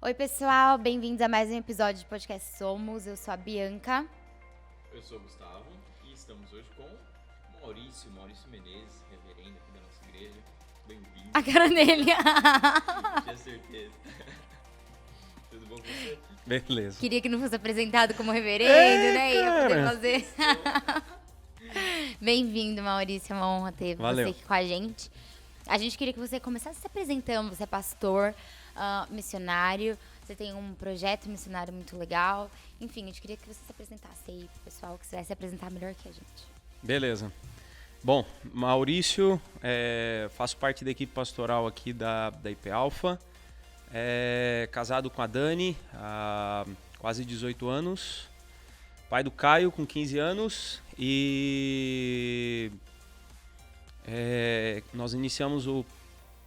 Oi, pessoal, bem-vindos a mais um episódio de Podcast Somos. Eu sou a Bianca. Eu sou o Gustavo e estamos hoje com Maurício Menezes, reverendo aqui da nossa igreja. Bem-vindo. A cara dele. Tinha certeza. Tudo bom com você? Beleza. Queria que não fosse apresentado como reverendo, né? Ia poder cara. fazer. Bem-vindo, Maurício. É uma honra ter Valeu. você aqui com a gente. A gente queria que você começasse se apresentando. Você é pastor, missionário. Você tem um projeto missionário muito legal. Enfim, a gente queria que você se apresentasse aí pro pessoal que você vai se apresentar melhor que a gente. Beleza. Bom, Maurício, faço parte da equipe pastoral aqui da IP Alpha. Casado com a Dani há quase 18 anos. Pai do Caio com 15 anos. E nós iniciamos o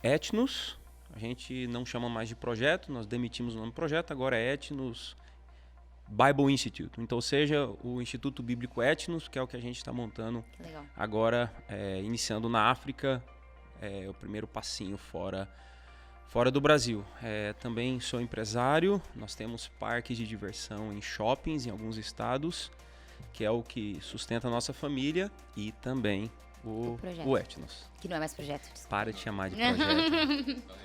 Etnos. A gente não chama mais de projeto, nós demitimos o nome projeto, agora é Etnos Bible Institute. Então, seja o Instituto Bíblico Etnos, que é o que a gente está montando Legal. agora, iniciando na África, o primeiro passinho fora do Brasil. Também sou empresário, nós temos parques de diversão em shoppings em alguns estados, que é o que sustenta a nossa família, e também o Etnos. Que não é mais projeto, desculpa. Para de chamar de projeto.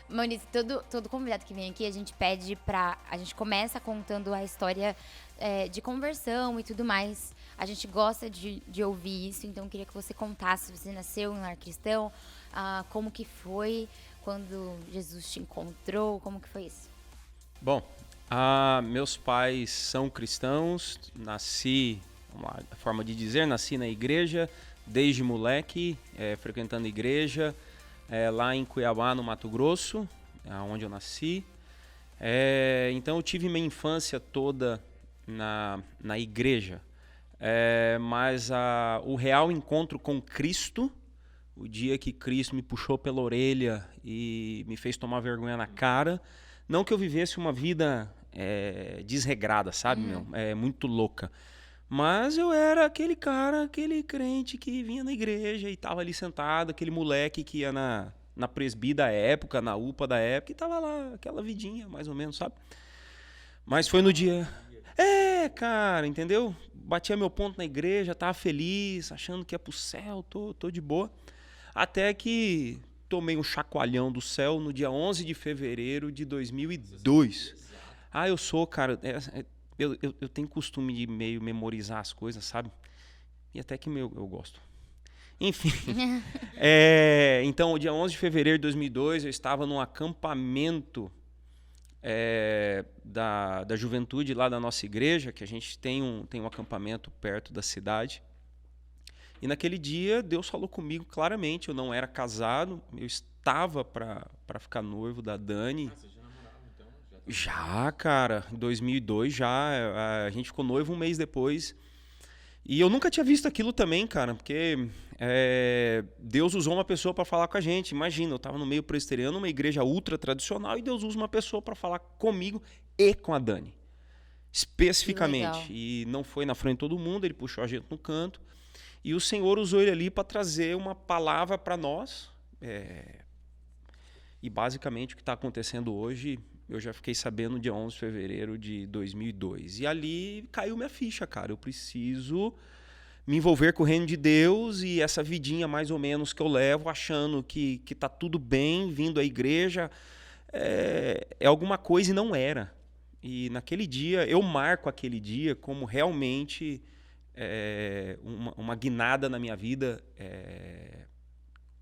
Maurício, todo convidado que vem aqui, a gente pede pra... A gente começa contando a história de conversão e tudo mais. A gente gosta de ouvir isso, então eu queria que você contasse. Você nasceu em um lar cristão, como que foi quando Jesus te encontrou, como que foi isso? Bom, meus pais são cristãos, nasci, vamos lá, a forma de dizer, nasci na igreja, desde moleque, frequentando a igreja, lá em Cuiabá, no Mato Grosso, onde eu nasci. Então eu tive minha infância toda na igreja, mas o real encontro com Cristo, o dia que Cristo me puxou pela orelha e me fez tomar vergonha na cara, não que eu vivesse uma vida desregrada, sabe, muito louca. Mas eu era aquele cara, aquele crente que vinha na igreja e tava ali sentado, aquele moleque que ia na presbi da época, na UPA da época, e tava lá, aquela vidinha, mais ou menos, sabe? Mas foi no dia... cara, entendeu? Batia meu ponto na igreja, tava feliz, achando que ia pro céu, tô de boa. Até que tomei um chacoalhão do céu no dia 11 de fevereiro de 2002. Eu sou, cara... Eu tenho costume de meio memorizar as coisas, sabe? E até que eu gosto. Enfim. Então, o dia 11 de fevereiro de 2002, eu estava num acampamento da juventude lá da nossa igreja, que a gente tem um acampamento perto da cidade. E naquele dia, Deus falou comigo claramente. Eu não era casado, eu estava para ficar noivo da Dani. Já, cara, em 2002 já, a gente ficou noivo um mês depois. E eu nunca tinha visto aquilo também, cara, porque Deus usou uma pessoa para falar com a gente. Imagina, eu tava no meio presbiteriano, uma igreja ultra tradicional, e Deus usa uma pessoa para falar comigo e com a Dani, especificamente. E não foi na frente de todo mundo, ele puxou a gente no canto. E o Senhor usou ele ali para trazer uma palavra para nós. E basicamente o que está acontecendo hoje... Eu já fiquei sabendo dia 11 de fevereiro de 2002. E ali caiu minha ficha, cara. Eu preciso me envolver com o reino de Deus e essa vidinha mais ou menos que eu levo, achando que tá tudo bem, vindo à igreja, é alguma coisa e não era. E naquele dia, eu marco aquele dia como realmente uma guinada na minha vida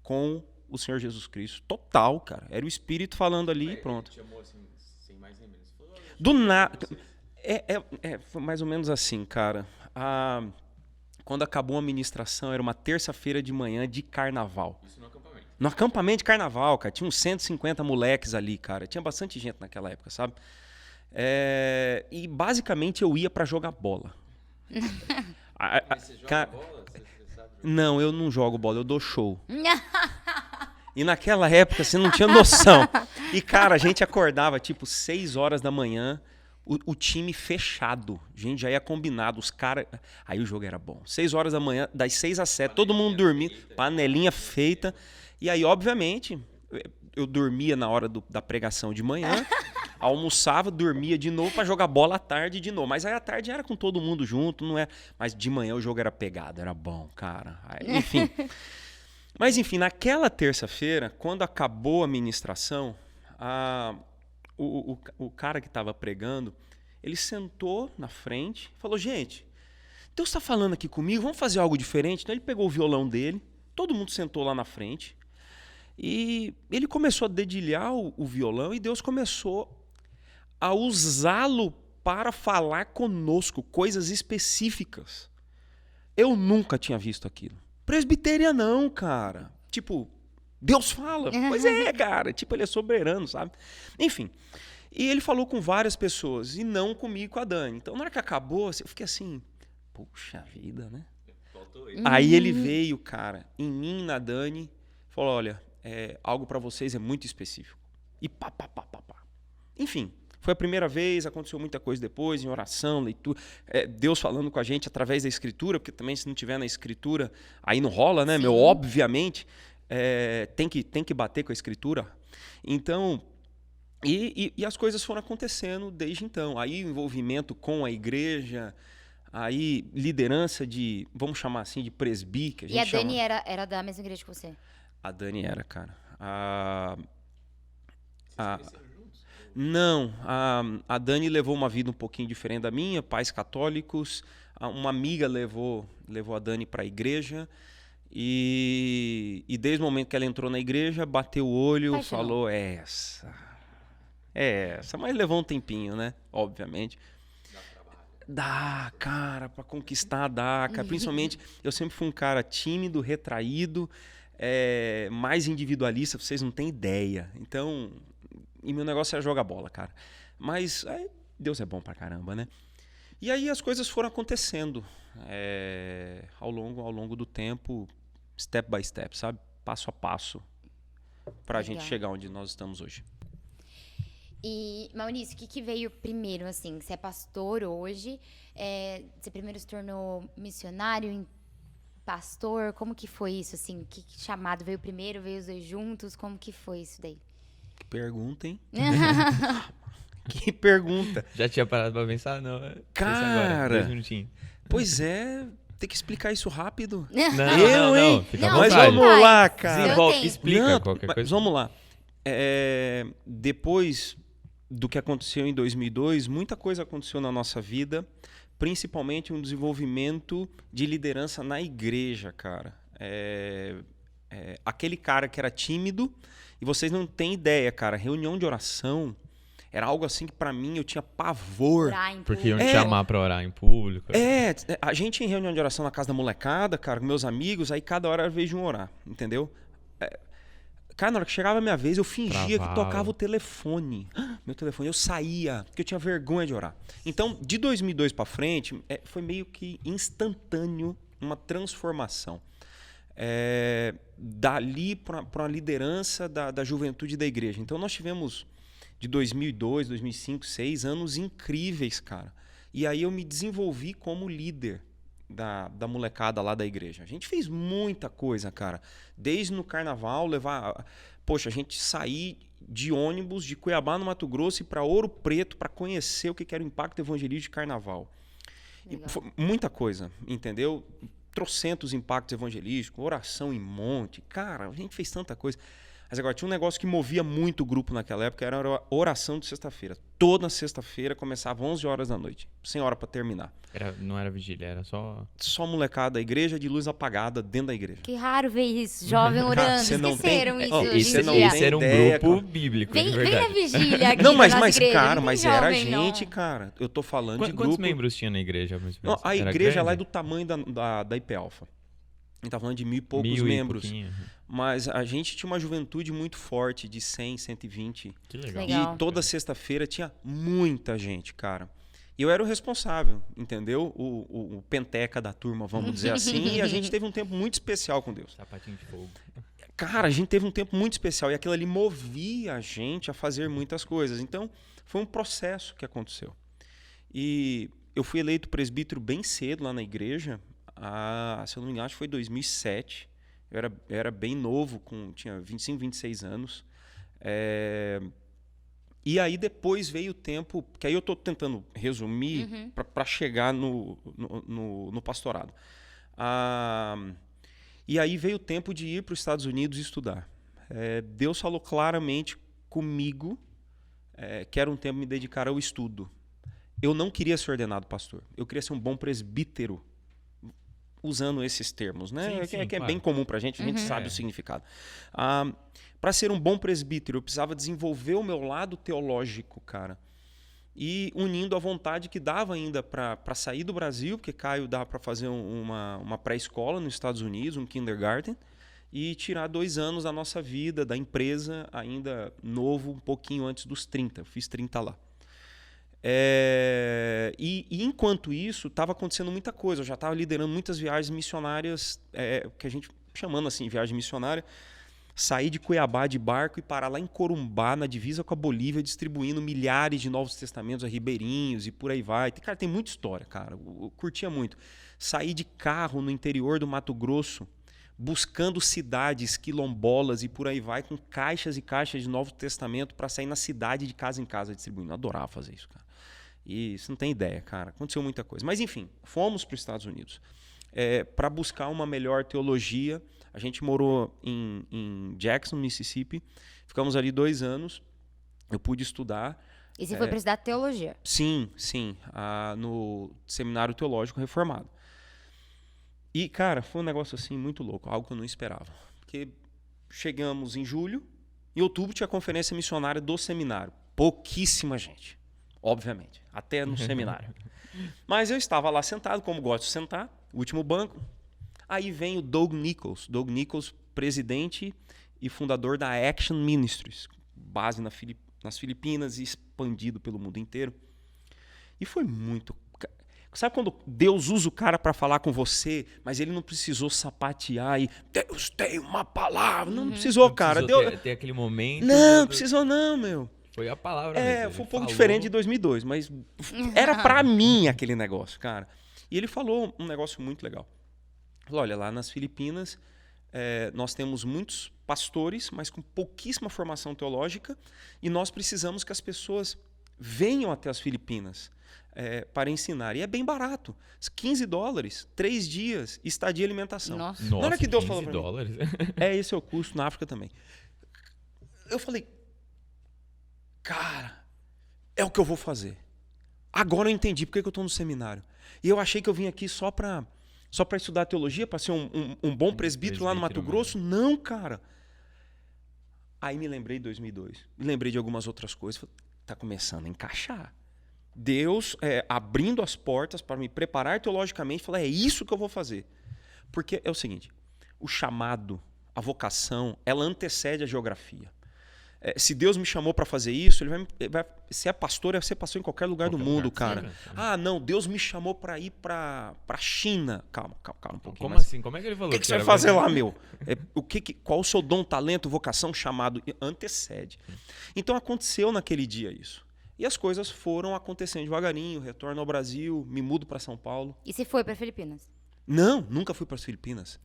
com o Senhor Jesus Cristo. Total, cara. Era o Espírito falando ali e pronto. Ele te chamou assim, sem mais nem menos. Do nada. Foi mais ou menos assim, cara. Quando acabou a ministração, era uma terça-feira de manhã de carnaval. Isso no acampamento. No acampamento de carnaval, cara. Tinha uns 150 moleques ali, cara. Tinha bastante gente naquela época, sabe? E basicamente eu ia pra jogar bola. Mas você joga bola? Você sabe jogar? Não, eu não jogo bola, eu dou show. E naquela época você não tinha noção. E, cara, a gente acordava tipo 6 horas da manhã, o time fechado. A gente já ia combinado, os caras... Aí o jogo era bom. 6 horas da manhã, das 6 às 7, todo mundo dormindo, panelinha feita. E aí, obviamente, eu dormia na hora da pregação de manhã. almoçava, dormia de novo pra jogar bola à tarde de novo. Mas aí à tarde era com todo mundo junto, não é? Mas de manhã o jogo era pegado, era bom, cara. Aí, enfim. Mas enfim, naquela terça-feira, quando acabou a ministração, o cara que estava pregando, ele sentou na frente e falou, gente, Deus está falando aqui comigo, vamos fazer algo diferente? Então ele pegou o violão dele, todo mundo sentou lá na frente, e ele começou a dedilhar o violão e Deus começou a usá-lo para falar conosco coisas específicas. Eu nunca tinha visto aquilo. Presbiterianão, cara. Tipo, Deus fala. Pois é, cara. Tipo, ele é soberano, sabe? Enfim. E ele falou com várias pessoas e não comigo, com a Dani. Então, na hora que acabou, eu fiquei assim, puxa vida, né? Faltou ele. Aí ele veio, cara, em mim e na Dani, falou, olha, algo pra vocês é muito específico. E pá. Enfim, foi a primeira vez, aconteceu muita coisa depois, em oração, leitura, Deus falando com a gente através da Escritura, porque também se não tiver na Escritura, aí não rola, né, meu? Obviamente, tem que bater com a Escritura. Então, e as coisas foram acontecendo desde então. Aí o envolvimento com a igreja, aí liderança de, vamos chamar assim, de presbi, que a gente E a Dani chama. era da mesma igreja que você? A Dani era, cara. A, Cresceram juntos? Não, a Dani levou uma vida um pouquinho diferente da minha, pais católicos. Uma amiga levou a Dani para a igreja e desde o momento que ela entrou na igreja, bateu o olho, Apaixonou. falou, essa, mas levou um tempinho, né? Obviamente. Dá trabalho. Dá, cara, para conquistar dá, cara. Principalmente, eu sempre fui um cara tímido, retraído, mais individualista, vocês não têm ideia. Então, e meu negócio era jogar bola, cara. Mas Deus é bom pra caramba, né? E aí as coisas foram acontecendo ao longo do tempo, step by step, sabe? Passo a passo, pra Legal. gente chegar onde nós estamos hoje. E, Maurício, o que veio primeiro, assim? Você é pastor hoje, você primeiro se tornou missionário, pastor, como que foi isso, assim? Que chamado veio primeiro, veio os dois juntos, como que foi isso daí? Que pergunta, hein? Que pergunta. Já tinha parado pra pensar? Não. Pensa Cara. agora, 2 minutinhos. Pois tem que explicar isso rápido. Não. Fica à Não, Mas vontade. vamos lá, Seu cara. Desenvolve, tempo. explica Não, qualquer mas coisa. vamos lá. Depois do que aconteceu em 2002, muita coisa aconteceu na nossa vida, principalmente um desenvolvimento de liderança na igreja, cara. Aquele cara que era tímido, e vocês não têm ideia, cara, reunião de oração era algo assim que pra mim eu tinha pavor. Orar em Porque iam te público. chamar pra orar em público. A gente em reunião de oração na casa da molecada, cara, com meus amigos, aí cada hora era vez de um orar, entendeu? Cara, na hora que chegava a minha vez, eu fingia que Travava. tocava o telefone. Meu telefone, eu saía, porque eu tinha vergonha de orar. Então, de 2002 pra frente, foi meio que instantâneo uma transformação. Dali para a liderança da juventude da igreja. Então, nós tivemos de 2002, 2005, 2006 anos incríveis, cara. E aí eu me desenvolvi como líder da molecada lá da igreja. A gente fez muita coisa, cara. Desde no carnaval, a gente sair de ônibus de Cuiabá, no Mato Grosso, e para Ouro Preto para conhecer o que era o impacto evangelístico de carnaval. E foi muita coisa, entendeu? Trocentos impactos evangelísticos, oração em monte. Cara, a gente fez tanta coisa. Mas agora, tinha um negócio que movia muito o grupo naquela época, era a oração de sexta-feira. Toda sexta-feira começava 11 horas da noite, sem hora para terminar. Não era vigília, era só... Só molecada da igreja, de luz apagada dentro da igreja. Que raro ver isso, jovem orando. você não Esqueceram tem- isso Ó, hoje Esse, em não dia. esse era um ideia, grupo cara. bíblico, Vem de a verdade. vigília aqui Não, na mas, nossa igreja. cara, Não tem mas era jovem, não. gente, cara. Eu tô falando de Quantos grupo. membros tinha na igreja? Mais ou Não, menos? a Era igreja lá é grande? do tamanho da IP Alpha. A gente tá falando de 1.000 e poucos 1000 e membros. pouquinho. Mas a gente tinha uma juventude muito forte, de 100, 120. Que legal. Legal. E toda sexta-feira tinha muita gente, cara. E eu era o responsável, entendeu? O penteca da turma, vamos dizer assim. E a gente teve um tempo muito especial com Deus. Sapatinho de fogo. Cara, a gente teve um tempo muito especial. E aquilo ali movia a gente a fazer muitas coisas. Então, foi um processo que aconteceu. E eu fui eleito presbítero bem cedo lá na igreja. Se eu não me engano, acho que foi 2007. Eu era bem novo, tinha 25, 26 anos. E aí depois veio o tempo, que aí eu estou tentando resumir para chegar no pastorado. E aí veio o tempo de ir para os Estados Unidos estudar. Deus falou claramente comigo que era um tempo de me dedicar ao estudo. Eu não queria ser ordenado pastor. Eu queria ser um bom presbítero, usando esses termos, né? Sim, que é claro. bem comum para a gente sabe o significado. Para ser um bom presbítero, eu precisava desenvolver o meu lado teológico, cara. E unindo a vontade que dava ainda para sair do Brasil, porque Caio dava para fazer uma pré-escola nos Estados Unidos, um kindergarten, e tirar 2 anos da nossa vida, da empresa, ainda novo, um pouquinho antes dos 30. Eu fiz 30 lá. E enquanto isso, estava acontecendo muita coisa. Eu já estava liderando muitas viagens missionárias, que a gente chamando assim, viagem missionária. Sair de Cuiabá de barco e parar lá em Corumbá, na divisa com a Bolívia, distribuindo milhares de Novos Testamentos a ribeirinhos e por aí vai. Cara, tem muita história, cara. Eu curtia muito. Sair de carro no interior do Mato Grosso, buscando cidades quilombolas e por aí vai, com caixas e caixas de Novo Testamento para sair na cidade de casa em casa distribuindo. Eu adorava fazer isso, cara. E você não tem ideia, cara. Aconteceu muita coisa. Mas, enfim, fomos para os Estados Unidos para buscar uma melhor teologia. A gente morou em Jackson, Mississippi. Ficamos ali 2 anos. Eu pude estudar. E você foi para estudar teologia? Sim, no Seminário Teológico Reformado. E, cara, foi um negócio assim muito louco, algo que eu não esperava. Porque chegamos em julho, em outubro tinha a conferência missionária do seminário. Pouquíssima gente, obviamente, até no seminário. Mas eu estava lá sentado, como gosto de sentar, último banco. Aí vem o Doug Nichols, presidente e fundador da Action Ministries, base nas Filipinas e expandido pelo mundo inteiro. E foi muito... Sabe quando Deus usa o cara para falar com você, mas ele não precisou sapatear e Deus tem uma palavra. Não precisou, cara. Precisou ter aquele momento. Não, precisou não, meu. Foi a palavra mesmo. Foi um pouco diferente de 2002, mas era para mim aquele negócio, cara. E ele falou um negócio muito legal. Falou, olha, lá nas Filipinas nós temos muitos pastores, mas com pouquíssima formação teológica, e nós precisamos que as pessoas venham até as Filipinas para ensinar. E é bem barato. $15, 3 dias, estadia e alimentação. Nossa. Na hora que Deus falou para $15? mim, esse é o custo na África também. Eu falei, cara, é o que eu vou fazer. Agora eu entendi porque que eu estou no seminário. E eu achei que eu vim aqui só para estudar teologia, para ser um bom presbítero lá no Mato Grosso. Não, cara. Aí me lembrei de 2002. Me lembrei de algumas outras coisas. Falei, tá começando a encaixar. Deus abrindo as portas para me preparar teologicamente. Falei, é isso que eu vou fazer. Porque é o seguinte, o chamado, a vocação, ela antecede a geografia. Se Deus me chamou para fazer isso, ele vai ser pastor, vai ser pastor em qualquer lugar do mundo, cara. Ah, não, Deus me chamou para ir para China. Calma um pouquinho. Como assim? Como é que ele falou? O que você vai fazer lá, meu? Qual o seu dom, talento, vocação, chamado? Antecede. Então aconteceu naquele dia isso. E as coisas foram acontecendo devagarinho, retorno ao Brasil, me mudo para São Paulo. E você foi para Filipinas? Não, nunca fui para as Filipinas.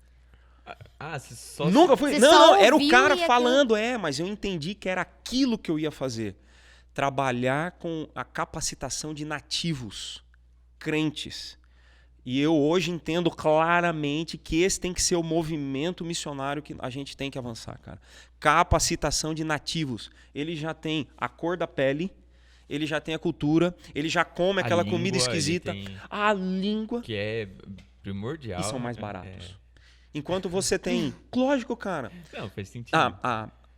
Você só... Nunca fui. Você Não, só era o ouviu cara e falando, mas eu entendi que era aquilo que eu ia fazer. Trabalhar com a capacitação de nativos, crentes. E eu hoje entendo claramente que esse tem que ser o movimento missionário que a gente tem que avançar, cara. Capacitação de nativos. Ele já tem a cor da pele, ele já tem a cultura, ele já come aquela comida esquisita. A língua. Que é primordial. E são mais baratos. Enquanto você tem... Lógico, cara. Não, faz sentido.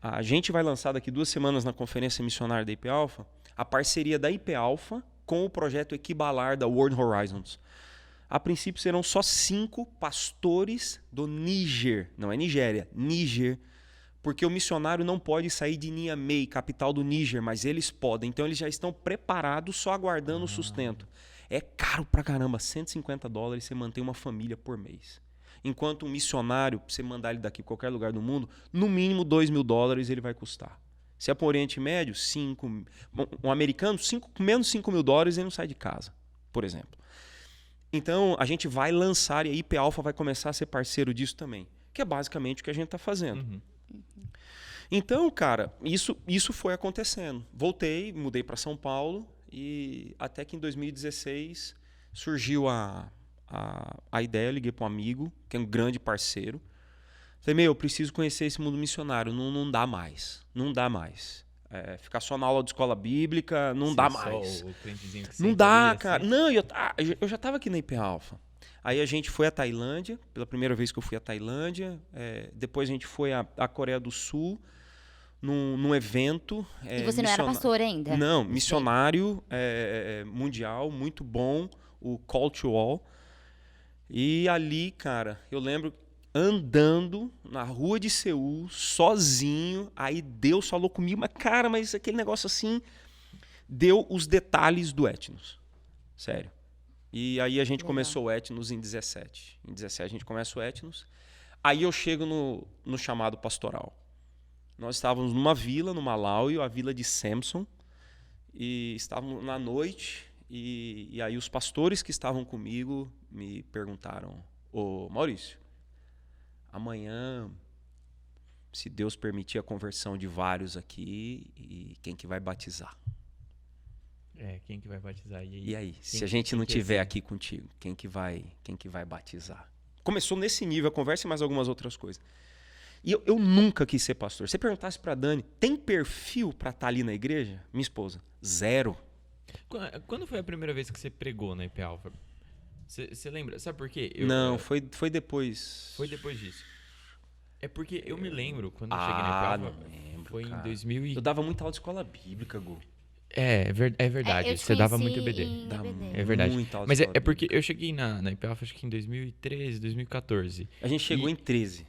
A gente vai lançar daqui 2 semanas na conferência missionária da IP Alpha a parceria da IP Alpha com o projeto Equibalar da World Horizons. A princípio serão só 5 pastores do Níger. Não é Nigéria, Níger. Porque o missionário não pode sair de Niamey, capital do Níger, mas eles podem. Então eles já estão preparados, só aguardando o sustento. É caro pra caramba, $150 você mantém uma família por mês. Enquanto um missionário, para você mandar ele daqui para qualquer lugar do mundo, no mínimo $2.000 ele vai custar. Se é para o Oriente Médio, 5. Um americano, menos $5.000 ele não sai de casa, por exemplo. Então, a gente vai lançar, e a IP Alpha vai começar a ser parceiro disso também, que é basicamente o que a gente está fazendo. Então, cara, isso foi acontecendo. Voltei, mudei para São Paulo e até que em 2016 surgiu a ideia, eu liguei para um amigo, que é um grande parceiro. Falei, eu preciso conhecer esse mundo missionário, não dá mais, não dá mais. Ficar só na aula de escola bíblica, não dá mais. Só o crentezinho que Não senta dá, ali, cara. assim. Não, eu já tava aqui na IP Alpha. Aí a gente foi à Tailândia, pela primeira vez que eu fui à Tailândia. Depois a gente foi à Coreia do Sul, num evento. E você não era pastor ainda? Não, missionário mundial, muito bom, o Call to All. E ali, cara, eu lembro andando na rua de Seul, sozinho, aí Deus falou comigo, mas aquele negócio assim, deu os detalhes do Etnos. Sério. E aí a gente começou o Etnos em 17. Em 17 a gente começa o Etnos. Aí eu chego no chamado pastoral. Nós estávamos numa vila no Malawi, a vila de Samson, e estávamos na noite, e aí os pastores que estavam comigo me perguntaram, ô Maurício, amanhã, se Deus permitir a conversão de vários aqui, e quem que vai batizar? Quem que vai batizar? E aí, se a gente não tiver aqui contigo, quem que vai batizar? Começou nesse nível a conversa e mais algumas outras coisas. E eu nunca quis ser pastor. Se você perguntasse pra Dani, tem perfil pra estar ali na igreja? Minha esposa, 0. Quando foi a primeira vez que você pregou na IP Alpha? Você lembra? Sabe por quê? Foi depois. Foi depois disso. É porque eu me lembro, quando eu cheguei na IP Alpha, não lembro, foi cara. em 2000 Eu dava muita aula de escola bíblica, Gu. É verdade. eu te Você dava conheci muito EBD. em Dava EBD. É verdade. muita aula de Mas escola é porque bíblica. eu cheguei na IP Alpha, acho que em 2013, 2014. A gente chegou em 13.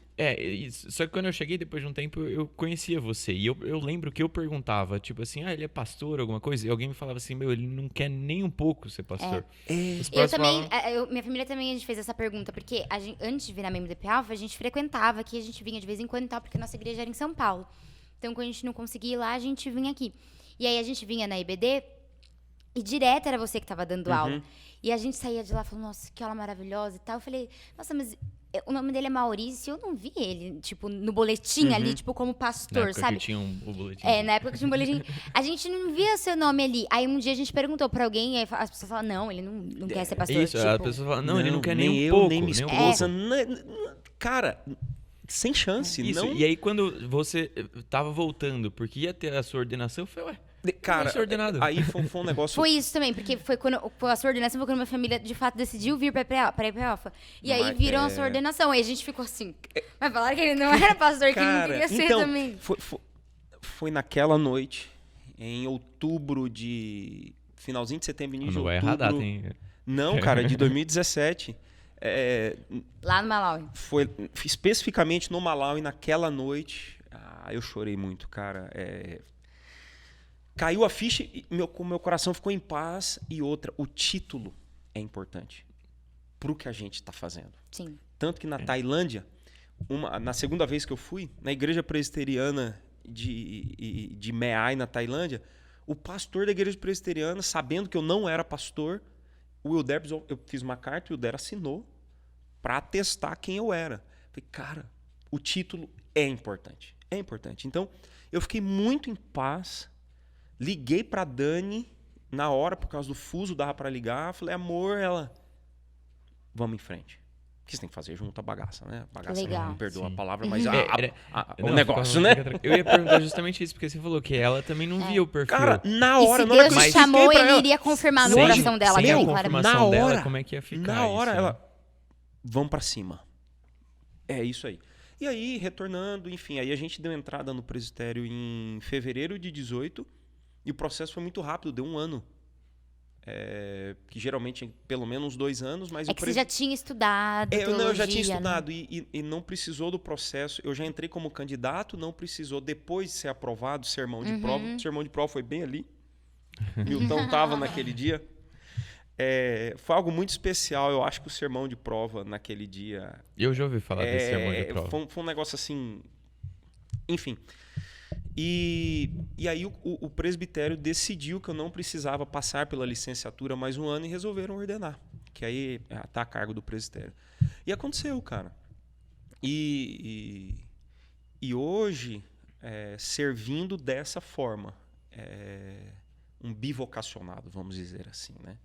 Só que quando eu cheguei, depois de um tempo, eu conhecia você. E eu lembro que eu perguntava, tipo assim, ele é pastor, alguma coisa? E alguém me falava assim, ele não quer nem um pouco ser pastor. Os Eu próximos também, falavam, minha família também, a gente fez essa pergunta, porque antes de virar membro da PALFA, a gente frequentava aqui, a gente vinha de vez em quando e tal, porque a nossa igreja era em São Paulo. Então, quando a gente não conseguia ir lá, a gente vinha aqui. E aí, a gente vinha na IBD e direto era você que estava dando aula. E a gente saía de lá falando, nossa, que aula maravilhosa e tal. Eu falei, nossa, mas o nome dele é Maurício, eu não vi ele, tipo, no boletim ali, tipo, como na pastor, época sabe? que tinha o boletim. Na época que tinha um boletim. A gente não via seu nome ali. Aí um dia a gente perguntou pra alguém, aí as pessoas falaram, não, ele não quer ser pastor. Isso, a tipo, pessoa fala, não, ele não quer nem um eu, pouco. nem minha nem um esposa. pouco. Cara, sem chance. Isso, não... e aí quando você tava voltando, porque ia ter a sua ordenação, eu falei, Cara, ser ordenado. aí foi um negócio... Foi isso também, porque foi a sua ordenação, foi quando minha família, de fato, decidiu vir pra IPALFA. E aí viram a sua ordenação. Aí a gente ficou assim, mas falaram que ele não era pastor, que ele não queria ser também. Foi naquela noite, em outubro finalzinho de setembro, início de Não vai outubro. errar a data, hein? Não, cara, de 2017. Lá no Malawi. Foi especificamente no Malawi, naquela noite. Eu chorei muito, cara. Caiu a ficha e meu coração ficou em paz. E outra, o título é importante pro que a gente está fazendo. Sim. Tanto que na Tailândia, na segunda vez que eu fui, na igreja presbiteriana de Mae Ai, na Tailândia, o pastor da igreja presbiteriana, sabendo que eu não era pastor, o Wilder, eu fiz uma carta e o Wilder assinou para atestar quem eu era. Falei, cara, o título é importante. É importante. Então, eu fiquei muito em paz. Liguei pra Dani na hora, por causa do fuso, dava pra ligar. Falei, amor, vamos em frente. O que você tem que fazer junto à bagaça, né? Bagaça, Legal. não perdoa Sim. a palavra, mas o Não, negócio, fica né? tranquilo. Eu ia perguntar justamente isso, porque você falou que ela também não via o perfil. Cara, na E hora, se na hora Deus que eu te expliquei chamou, pra ele ela, iria confirmar no sem- coração dela sem a também, confirmação claramente. na dela, hora, como é que ia ficar na hora, isso, né? ela... Vamos pra cima. É isso aí. E aí, retornando, enfim, aí a gente deu entrada no presbitério em fevereiro de 18 e o processo foi muito rápido, deu 1 ano. Que geralmente pelo menos 2 anos, mas É que você já tinha estudado teologia, eu já tinha né? estudado e não precisou do processo. Eu já entrei como candidato, não precisou depois de ser aprovado sermão de prova. O sermão de prova foi bem ali. Milton estava naquele dia. Foi algo muito especial. Eu acho que o sermão de prova naquele dia... Eu já ouvi falar desse sermão de prova. Foi um negócio assim... Enfim. E aí o presbitério decidiu que eu não precisava passar pela licenciatura mais 1 ano e resolveram ordenar. Que aí tá a cargo do presbitério. E aconteceu, cara. E hoje servindo dessa forma. Um bivocacionado, vamos dizer assim, né?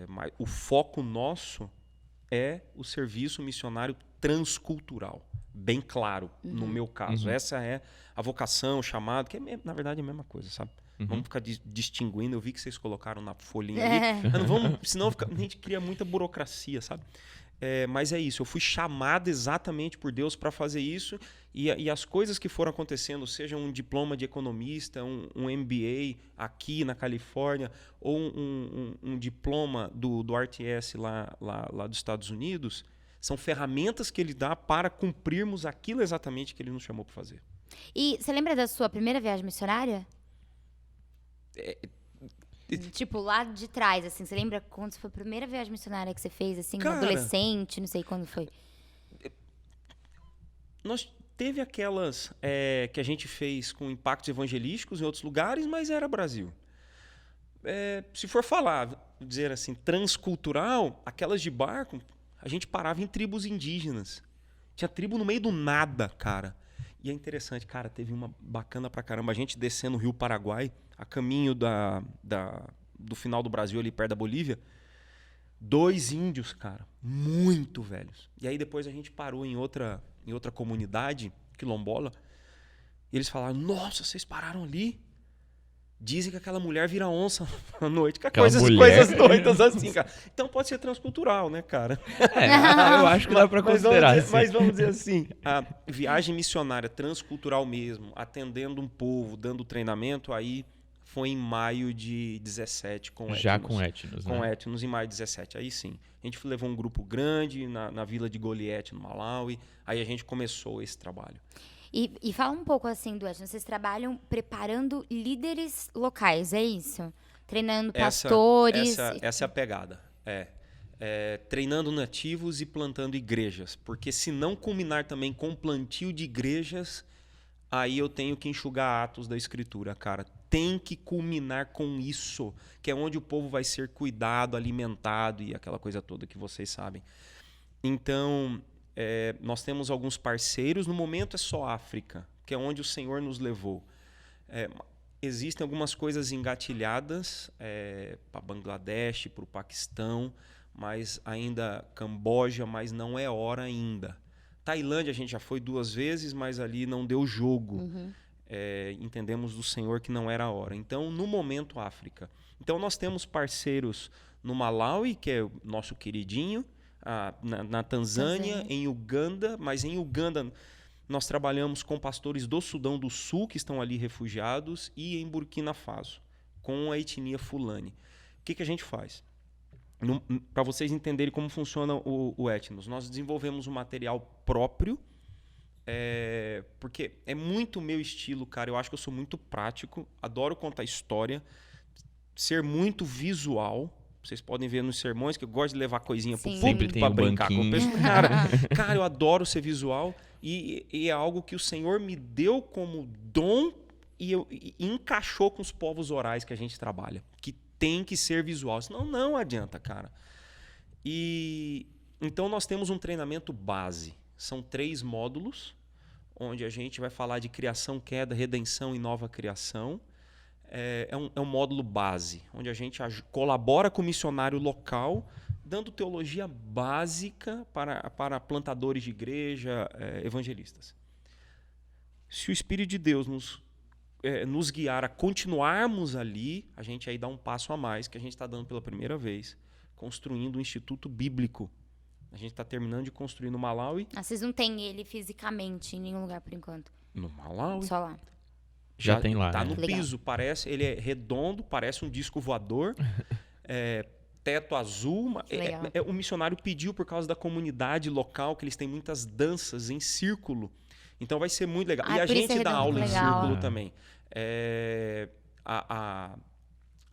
Mas o foco nosso é o serviço missionário transcultural, bem claro, no meu caso. Essa é a vocação, o chamado, que na verdade é a mesma coisa, sabe? Vamos ficar distinguindo. Eu vi que vocês colocaram na folhinha ali. Mas não vamos, senão a gente cria muita burocracia, sabe? Mas é isso, eu fui chamado exatamente por Deus para fazer isso, e as coisas que foram acontecendo, seja um diploma de economista, um MBA aqui na Califórnia, ou um diploma do RTS lá dos Estados Unidos, são ferramentas que ele dá para cumprirmos aquilo exatamente que ele nos chamou para fazer. E você lembra da sua primeira viagem missionária? Tipo, lá de trás, assim, você lembra quando foi a primeira viagem missionária que você fez, assim, Cara, adolescente, não sei quando foi? Nós teve aquelas que a gente fez com impactos evangelísticos em outros lugares, mas era Brasil. Se for dizer assim, transcultural, aquelas de barco, a gente parava em tribos indígenas. Tinha tribo no meio do nada, cara. E é interessante, cara, teve uma bacana pra caramba. A gente descendo o Rio Paraguai, a caminho do final do Brasil, ali perto da Bolívia, 2 índios, cara, muito velhos. E aí depois a gente parou em outra comunidade quilombola, e eles falaram: nossa, vocês pararam ali? Dizem que aquela mulher vira onça à noite. Coisas doidas assim, cara. Então pode ser transcultural, né, cara? Eu acho que dá pra considerar. Mas vamos dizer assim, a viagem missionária transcultural mesmo, atendendo um povo, dando treinamento, aí foi em maio de 17 com Etnos. Já com Etnos, né? Com Etnos em maio de 17, aí sim. A gente levou um grupo grande na vila de Goliet, no Malawi, aí a gente começou esse trabalho. E fala um pouco assim do Etnos. Vocês trabalham preparando líderes locais, é isso? Treinando pastores? Essa é a pegada. Treinando nativos e plantando igrejas. Porque se não culminar também com plantio de igrejas, aí eu tenho que enxugar atos da Escritura, cara. Tem que culminar com isso, que é onde o povo vai ser cuidado, alimentado e aquela coisa toda que vocês sabem. Então, nós temos alguns parceiros. No momento é só África, que é onde o Senhor nos levou. Existem algumas coisas engatilhadas para Bangladesh, para o Paquistão, mas ainda Camboja, mas não é hora ainda. Tailândia a gente já foi 2 vezes, mas ali não deu jogo. Entendemos do Senhor que não era a hora. Então, no momento, África. Então, nós temos parceiros no Malawi, que é o nosso queridinho, na Tanzânia, em Uganda, mas em Uganda nós trabalhamos com pastores do Sudão do Sul, que estão ali refugiados, e em Burkina Faso, com a etnia Fulani. O que a gente faz? Para vocês entenderem como funciona o Etnos, nós desenvolvemos um material próprio, porque é muito meu estilo, cara. Eu acho que eu sou muito prático, adoro contar história, ser muito visual. Vocês podem ver nos sermões que eu gosto de levar coisinha pro público para brincar com o pessoal. Cara, eu adoro ser visual e é algo que o Senhor me deu como dom e encaixou com os povos orais que a gente trabalha, que tem que ser visual, senão não adianta, cara. E então nós temos um treinamento base. São 3 módulos, onde a gente vai falar de criação, queda, redenção e nova criação. É um módulo base, onde a gente colabora com o missionário local, dando teologia básica para plantadores de igreja, evangelistas. Se o Espírito de Deus nos guiar a continuarmos ali, a gente aí dá um passo a mais, que a gente está dando pela primeira vez, construindo um instituto bíblico. A gente está terminando de construir no Malawi. Vocês não têm ele fisicamente em nenhum lugar por enquanto? No Malawi. Só lá. Já tem lá, tá, né? No piso, ele é redondo, parece um disco voador, teto azul. O missionário pediu por causa da comunidade local, que eles têm muitas danças em círculo. Então vai ser muito legal. E a gente dá aula em círculo também.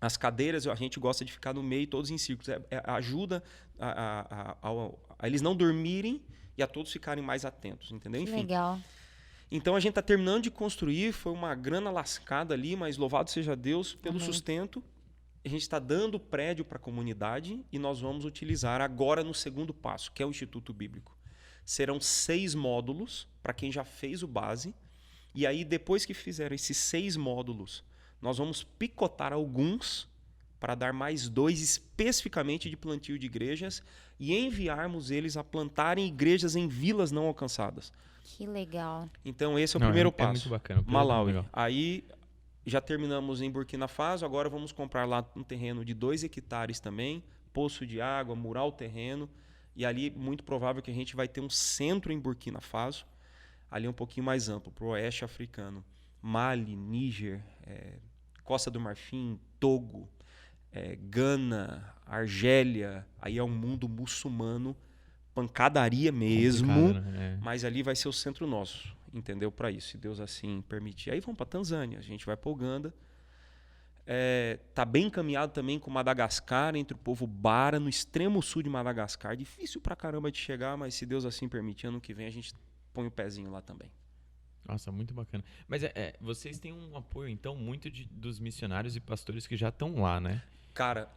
As cadeiras, a gente gosta de ficar no meio, todos em círculos. Ajuda a eles não dormirem e a todos ficarem mais atentos, entendeu? Enfim. Legal. Então a gente está terminando de construir, foi uma grana lascada ali, mas louvado seja Deus pelo sustento. A gente está dando prédio para a comunidade e nós vamos utilizar agora no segundo passo, que é o Instituto Bíblico. Serão 6 módulos para quem já fez o base, E aí, depois que fizeram esses 6 módulos, nós vamos picotar alguns para dar mais 2 especificamente de plantio de igrejas e enviarmos eles a plantarem igrejas em vilas não alcançadas. Que legal. Então, esse é o Não, primeiro é passo. muito bacana. Malawi. Legal. Aí, já terminamos em Burkina Faso, agora vamos comprar lá um terreno de 2 hectares também, poço de água, murar o terreno, e ali muito provável que a gente vai ter um centro em Burkina Faso, ali um pouquinho mais amplo, para o oeste africano. Mali, Níger, Costa do Marfim, Togo, Gana, Argélia, aí é um mundo muçulmano, pancadaria mesmo, Complicado, né? mas ali vai ser o centro nosso, entendeu? Para isso, se Deus assim permitir. Aí vamos para Tanzânia, a gente vai para Uganda. Tá bem encaminhado também com Madagascar, entre o povo Bara, no extremo sul de Madagascar. Difícil pra caramba de chegar, mas se Deus assim permitir, ano que vem a gente põe o pezinho lá também. Nossa, muito bacana. Mas vocês têm um apoio, então, muito dos missionários e pastores que já estão lá, né? Cara,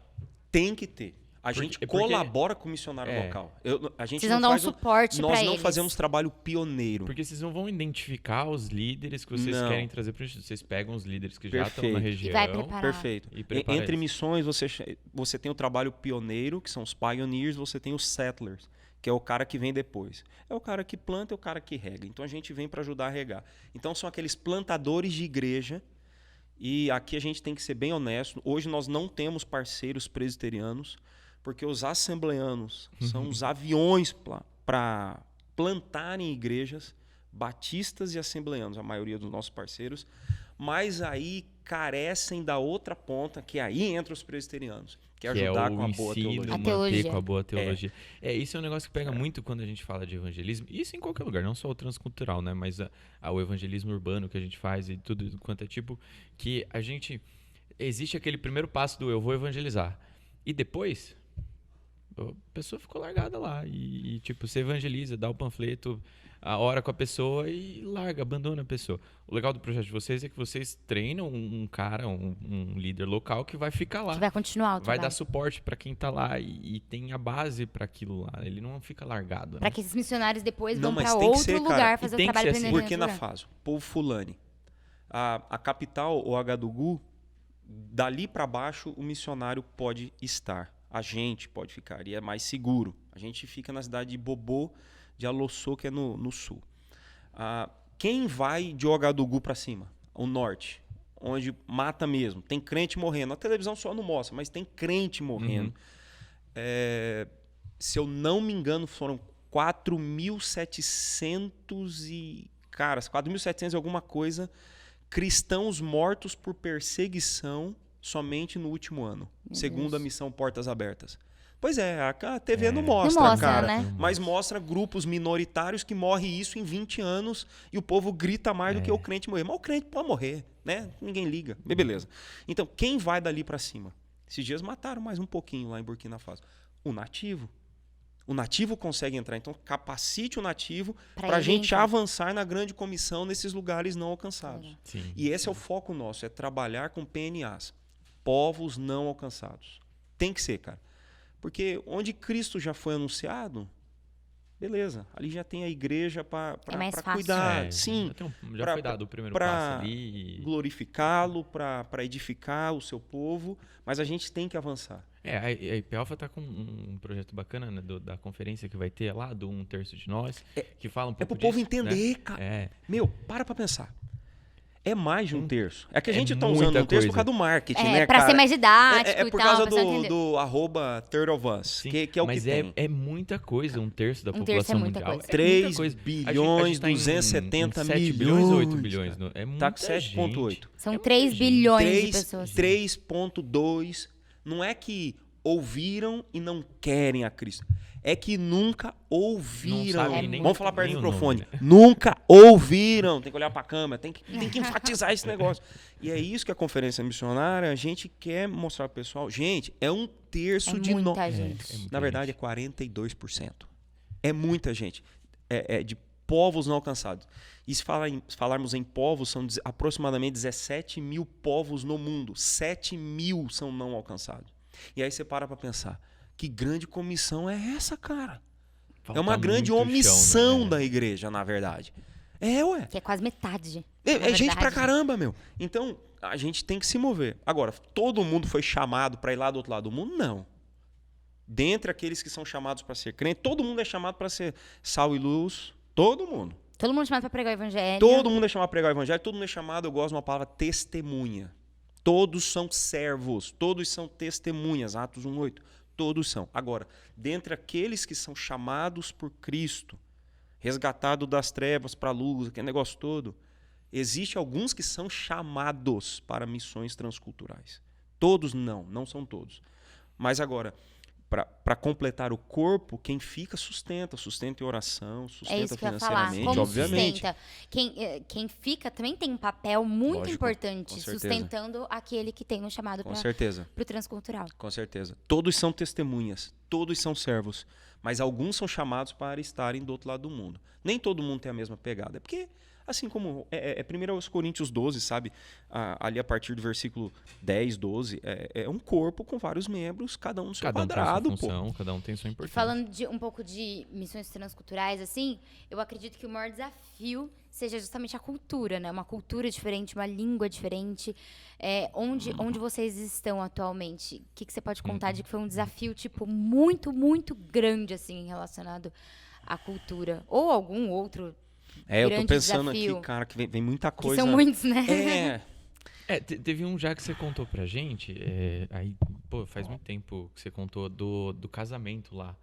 tem que ter. A gente colabora com o missionário local. A gente Vocês vão dar um suporte para eles. Nós não fazemos trabalho pioneiro. Porque vocês não vão identificar os líderes que vocês querem trazer para o instituto. Vocês pegam os líderes que já estão na região. E vai preparar. Perfeito. E prepara Entre eles. missões, você tem o trabalho pioneiro, que são os pioneers, você tem os settlers, que é o cara que vem depois. É o cara que planta, é o cara que rega. Então a gente vem para ajudar a regar. Então são aqueles plantadores de igreja. E aqui a gente tem que ser bem honesto. Hoje nós não temos parceiros presbiterianos, porque os assembleanos são os aviões para plantarem igrejas, batistas e assembleanos, a maioria dos nossos parceiros, mas aí carecem da outra ponta, que aí entra os presbiterianos, que é ajudar com a boa teologia. Manter com a boa teologia. Isso é um negócio que pega muito quando a gente fala de evangelismo, isso em qualquer lugar, não só o transcultural, né, mas o evangelismo urbano que a gente faz e tudo quanto é tipo, que a gente... Existe aquele primeiro passo do eu vou evangelizar, e depois... A pessoa ficou largada lá e tipo, você evangeliza, dá o panfleto, a hora com a pessoa e larga, abandona a pessoa. O legal do projeto de vocês é que vocês treinam um cara, um líder local que vai ficar lá. Que vai continuar o Vai trabalho. dar suporte para quem tá lá e tem a base para aquilo lá. Ele não fica largado. Para Né? que esses missionários depois Não, vão mas para tem que outro ser, lugar cara. fazer E o tem que trabalho ser assim. planejamento Burkina rural. Faso, povo fulani. A capital, o Agadugu, dali para baixo o missionário pode estar. A gente pode ficar, e é mais seguro. A gente fica na cidade de Bobô, de Alossô, que é no sul. Quem vai de Ouagadougou para cima? O norte, onde mata mesmo. Tem crente morrendo. A televisão só não mostra, mas tem crente morrendo. Se eu não me engano, foram 4.700 e... Cara, 4.700 e alguma coisa cristãos mortos por perseguição somente no último ano, segundo a missão Portas Abertas. Pois é, a TV não mostra, Não mostra, cara, né? mas mostra grupos minoritários que morrem isso em 20 anos e o povo grita mais do que o crente morrer. Mas o crente pode morrer, né? Ninguém liga. Beleza. Então, quem vai dali para cima? Esses dias mataram mais um pouquinho lá em Burkina Faso. O nativo. O nativo consegue entrar. Então, capacite o nativo para a gente avançar na grande comissão nesses lugares não alcançados. Sim. E esse é o foco nosso, é trabalhar com PNAs. Povos não alcançados. Tem que ser, cara. Porque onde Cristo já foi anunciado, beleza. Ali já tem a igreja para cuidar. Sim. Já foi dado o primeiro passo ali. Glorificá-lo, para edificar o seu povo. Mas a gente tem que avançar. A IPAlpha está com um projeto bacana, né, da conferência que vai ter lá, do Um Terço de Nós, que fala um pouco pro povo disso, entender, né? cara. Meu, para pensar. É mais de um terço. É que a gente está muita usando um terço coisa. por causa do marketing, né, Pra cara? ser mais didático É e por tal. causa pra pessoa entender. do @Third of Us, Sim, que é o mas que tem. é muita coisa, um terço da Um terço é população muita mundial. coisa. 3 A gente bilhões, tá em 270 7 milhões. bilhões ou 8 bilhões. É muita Tá com 7,8. gente. São 3 bilhões de pessoas. 3,2. Não é que ouviram e não querem a Cristo. É que nunca ouviram. Não sabem nem Vamos falar perto do nem o microfone. nome, né? Nunca ouviram. Tem que olhar para a câmera, tem que enfatizar esse negócio. E é isso que a conferência missionária, a gente quer mostrar pro pessoal. Gente, é um terço de nós. Muita gente. Na verdade, é 42%. É muita gente. É de povos não alcançados. E se falarmos em povos, são aproximadamente 17 mil povos no mundo. 7 mil são não alcançados. E aí você para pensar, que grande comissão é essa, cara? Falta É uma grande muito chão, omissão né? da igreja, na verdade. Ué. Que é quase metade. É gente pra verdade. caramba, meu. Então, a gente tem que se mover. Agora, todo mundo foi chamado para ir lá do outro lado do mundo? Não. Dentre aqueles que são chamados para ser crente, todo mundo é chamado para ser sal e luz. Todo mundo. Todo mundo chamado pra pregar o evangelho. Todo mundo é chamado para pregar o evangelho. Todo mundo é chamado, eu gosto de uma palavra, testemunha. Todos são servos. Todos são testemunhas. Atos 1:8. Todos são. Agora, dentre aqueles que são chamados por Cristo, resgatado das trevas para a luz, aquele negócio todo, existe alguns que são chamados para missões transculturais. Todos não são todos. Mas agora, para completar o corpo, quem fica sustenta em oração, É sustenta isso que eu ia falar. financeiramente, Como obviamente. sustenta? Quem fica também tem um papel muito Lógico, importante, com certeza. sustentando aquele que tem um chamado Com para certeza. o transcultural. Com certeza. Todos são testemunhas, todos são servos, mas alguns são chamados para estarem do outro lado do mundo. Nem todo mundo tem a mesma pegada. É porque, assim como 1 Coríntios 12, sabe? Ali a partir do versículo 10, 12, é um corpo com vários membros, cada um no seu Cada um quadrado, tem sua função, cada um tem sua E importância. falando de um pouco de missões transculturais, assim, eu acredito que o maior desafio seja justamente a cultura, né? Uma cultura diferente, uma língua diferente. Onde vocês estão atualmente? O que você pode contar de que foi um desafio, tipo, muito, muito grande, assim, relacionado à cultura? Ou algum outro eu tô grande pensando desafio? aqui, cara, que vem muita Que coisa. são muitos, né? Teve um já que você contou pra gente, aí, pô, faz muito tempo que você contou do casamento lá,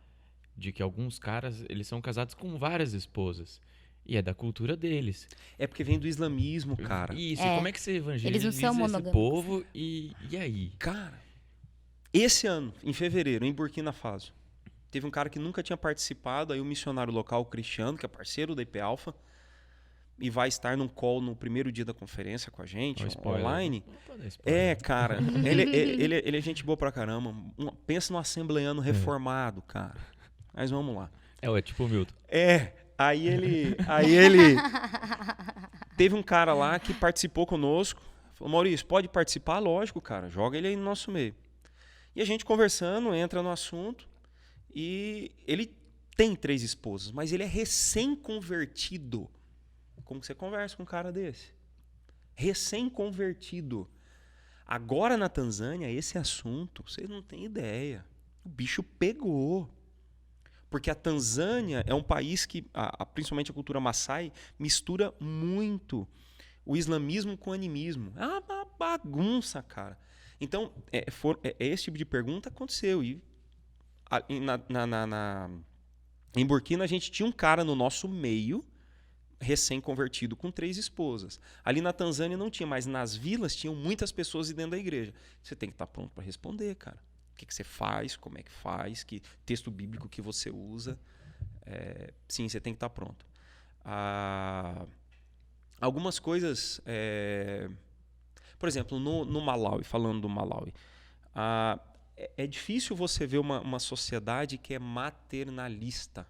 de que alguns caras, eles são casados com várias esposas, e é da cultura deles. É porque vem do islamismo, cara. Isso, É. e como é que você evangeliza Eles não são esse monogâmicos. povo, e aí? Cara, esse ano, em fevereiro, em Burkina Faso, teve um cara que nunca tinha participado, aí um missionário local, o Cristiano, que é parceiro da IP Alpha, e vai estar num call no primeiro dia da conferência com a gente, Ó, spoiler. online. Não pode dar spoiler. Cara, ele é gente boa pra caramba. Pensa no assembleiano reformado, cara. Mas vamos lá. É tipo o Milton. Aí ele teve um cara lá que participou conosco. Falou, Maurício, pode participar? Lógico, cara. Joga ele aí no nosso meio. E a gente conversando, entra no assunto. E ele tem 3 esposas, mas ele é recém-convertido. Como que você conversa com um cara desse? Recém-convertido. Agora na Tanzânia, esse assunto, vocês não têm ideia. O bicho pegou. Porque a Tanzânia é um país que, principalmente a cultura Maasai, mistura muito o islamismo com o animismo. É uma bagunça, cara. Então, esse tipo de pergunta aconteceu. E em Burkina, a gente tinha um cara no nosso meio, recém-convertido, com 3 esposas. Ali na Tanzânia não tinha, mas nas vilas tinham muitas pessoas dentro da igreja. Você tem que estar pronto para responder, cara. O que você faz, como é que faz, que texto bíblico que você usa. Sim, você tem que estar pronto. Algumas coisas... por exemplo, no Malawi, falando do Malawi, é difícil você ver uma sociedade que é maternalista.